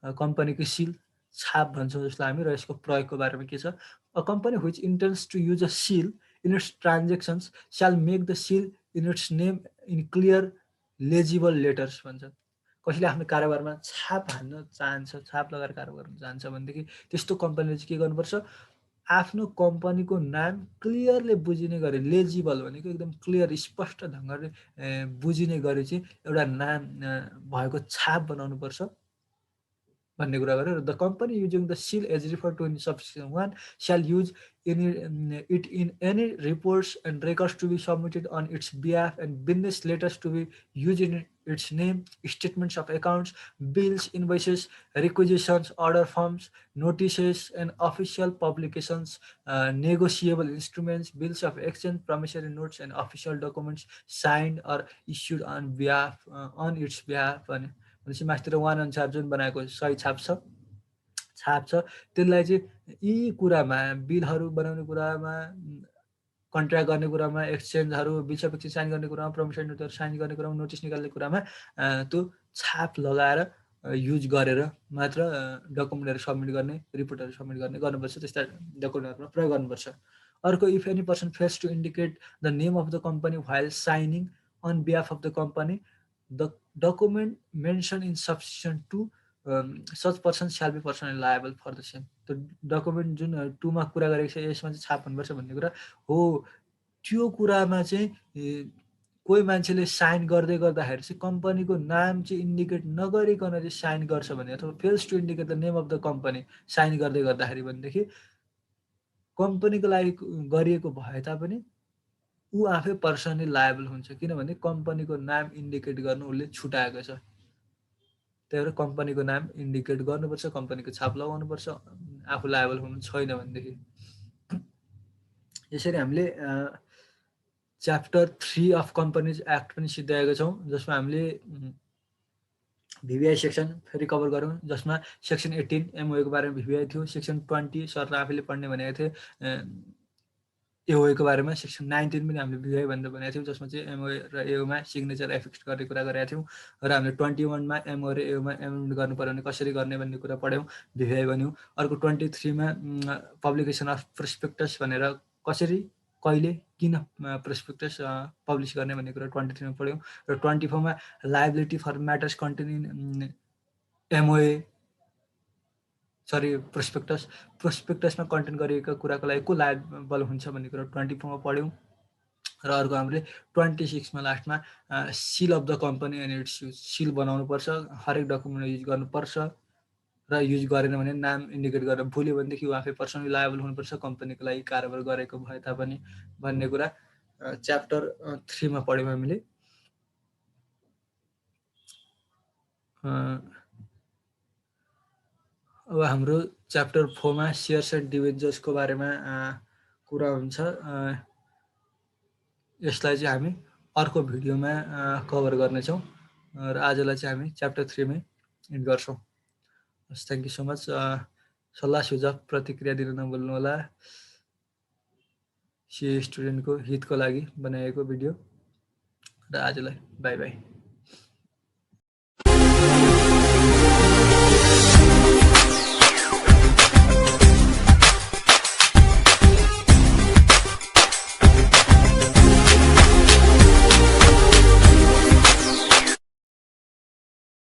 कम्पनीको सिल छाप भन्छौँ जसलाई हामी, र यसको प्रयोगको बारेमा के छ। A company which intends to use a seal in its transactions shall make the seal in its name in clear legible letters भन्छ। कसैले आफ्नो कारोबारमा छाप हान्न चाहन्छ, छाप लगाएर कारोबार गर्न चाहन्छ भनेदेखि त्यस्तो कम्पनीले चाहिँ के गर्नुपर्छ, आफ्नो कम्पनीको नाम क्लियरले बुझिने गरी, लेजिबल भनेको एकदम क्लियर स्पष्ट ढङ्गले बुझिने गरी चाहिँ एउटा नाम भएको छाप बनाउनुपर्छ भन्ने कुरा गरेर the company using the seal as refer to in subsection 1 shall use it in any reports and records to be submitted on its behalf and business letters to be used in its name, statements of accounts, bills, invoices, requisitions, order forms, notices and official publications, negotiable instruments, bills of exchange, promissory notes and official documents signed or issued on behalf on its behalf भनेपछि मास्तिर 1 अनुसार जुन बनाएको सही छाप छ त्यसलाई चाहिँ यी कुरामा बिलहरू बनाउने कुरामा, कन्ट्र्याक्ट गर्ने कुरामा, एक्सचेन्जहरू बिल अफ एक्सचेन्ज साइन गर्ने कुरामा, प्रमिसरी नोटहरू साइन गर्ने कुरामा, नोटिस निकाल्ने कुरामा त्यो छाप लगाएर युज गरेर मात्र डकुमेन्टहरू सबमिट गर्ने, रिपोर्टहरू सबमिट गर्नुपर्छ, त्यस्ता डकुमेन्टहरूमा प्रयोग गर्नुपर्छ। अर्को if any person fails to indicate the name of the company while signing on behalf of the company, the document mentioned in subsection 2, such person shall be personally liable for the same. त्यो document जुन 2 मा कुरा गरेको छ यसमा चाहिँ छाप हुनुपर्छ भन्ने कुरा हो। त्यो कुरामा चाहिँ कोही मान्छेले साइन गर्दै गर्दाखेरि चाहिँ कम्पनीको नाम चाहिँ इन्डिकेट नगरिकन चाहिँ साइन गर्छ भने अथवा fails to indicate the name of the company sign गर्दै गर्दाखेरि भनेदेखि कम्पनीको लागि गरिएको भए तापनि ऊ आफै पर्सनली लायबल हुन्छ, किनभने कम्पनीको नाम इन्डिकेट गर्नु उसले छुटाएको छ। त्यही भएर कम्पनीको नाम इन्डिकेट गर्नुपर्छ, कम्पनीको छाप लगाउनुपर्छ, आफू लायबल हुनु छैन भनेदेखि। यसरी हामीले च्याप्टर 3 अफ कम्पनीज एक्ट पनि सिद्ध्याएका छौँ, जसमा हामीले भिभिआई सेक्सन फेरि कभर गऱ्यौँ, जसमा सेक्सन 18 एमओएको बारेमा भिभिआई थियो, सेक्सन 20 सरले आफैले पढ्ने भनेको थिए एओएको बारेमा, सेक्सन 19 पनि हामीले भिभिआई भनेर भनेको थियौँ, जसमा चाहिँ एमओए र एओमा सिग्नेचर एफिक्स गर्ने कुरा गरेका थियौँ। र हामीले 21 मा एमओ र एओमा एमेन्डमेन्ट गर्नु पर्यो भने कसरी गर्ने भन्ने कुरा पढ्यौँ, भिभिआई भन्यौँ। अर्को 23 मा पब्लिकेसन अफ प्रोस्पेक्टस भनेर कसरी, कहिले, किन प्रोस्पेक्टस पब्लिस गर्ने भन्ने कुरा 23 मा पढ्यौँ। र 24 मा liability for matters contain in MOA प्रोस्पेक्टसमा कन्टेन्ट गरिएका कुराको लागि को लायबल हुन्छ भन्ने कुरा 24 मा पढ्यौँ। र अर्को हामीले 26 मा लास्टमा seal of the company and its use, seal बनाउनुपर्छ, हरेक डकुमेन्ट युज गर्नुपर्छ, र युज गरेन भने नाम इन्डिकेट गरेर भुल्यो भनेदेखि आफै पर्सनली लायबल हुनुपर्छ, कम्पनीको लागि कारोबार गरेको भए तापनि भन्ने कुरा च्याप्टर 3 मा पढ्यौँ हामीले। अब हाम्रो च्याप्टर 4 मा सेयर्स एन्ड डिभेन्चर्सको बारेमा कुरा हुन्छ। यसलाई चाहिँ हामी अर्को भिडियोमा कभर गर्नेछौँ र आजलाई चाहिँ हामी च्याप्टर 3 मै एन्ड गर्छौँ। हस्, थ्याङ्क यू सो मच। सल्लाह सुझाव प्रतिक्रिया दिन नभुल्नु होला। सिए स्टुडेन्टको हितको लागि बनाएको भिडियो, र आजलाई बाई बाई।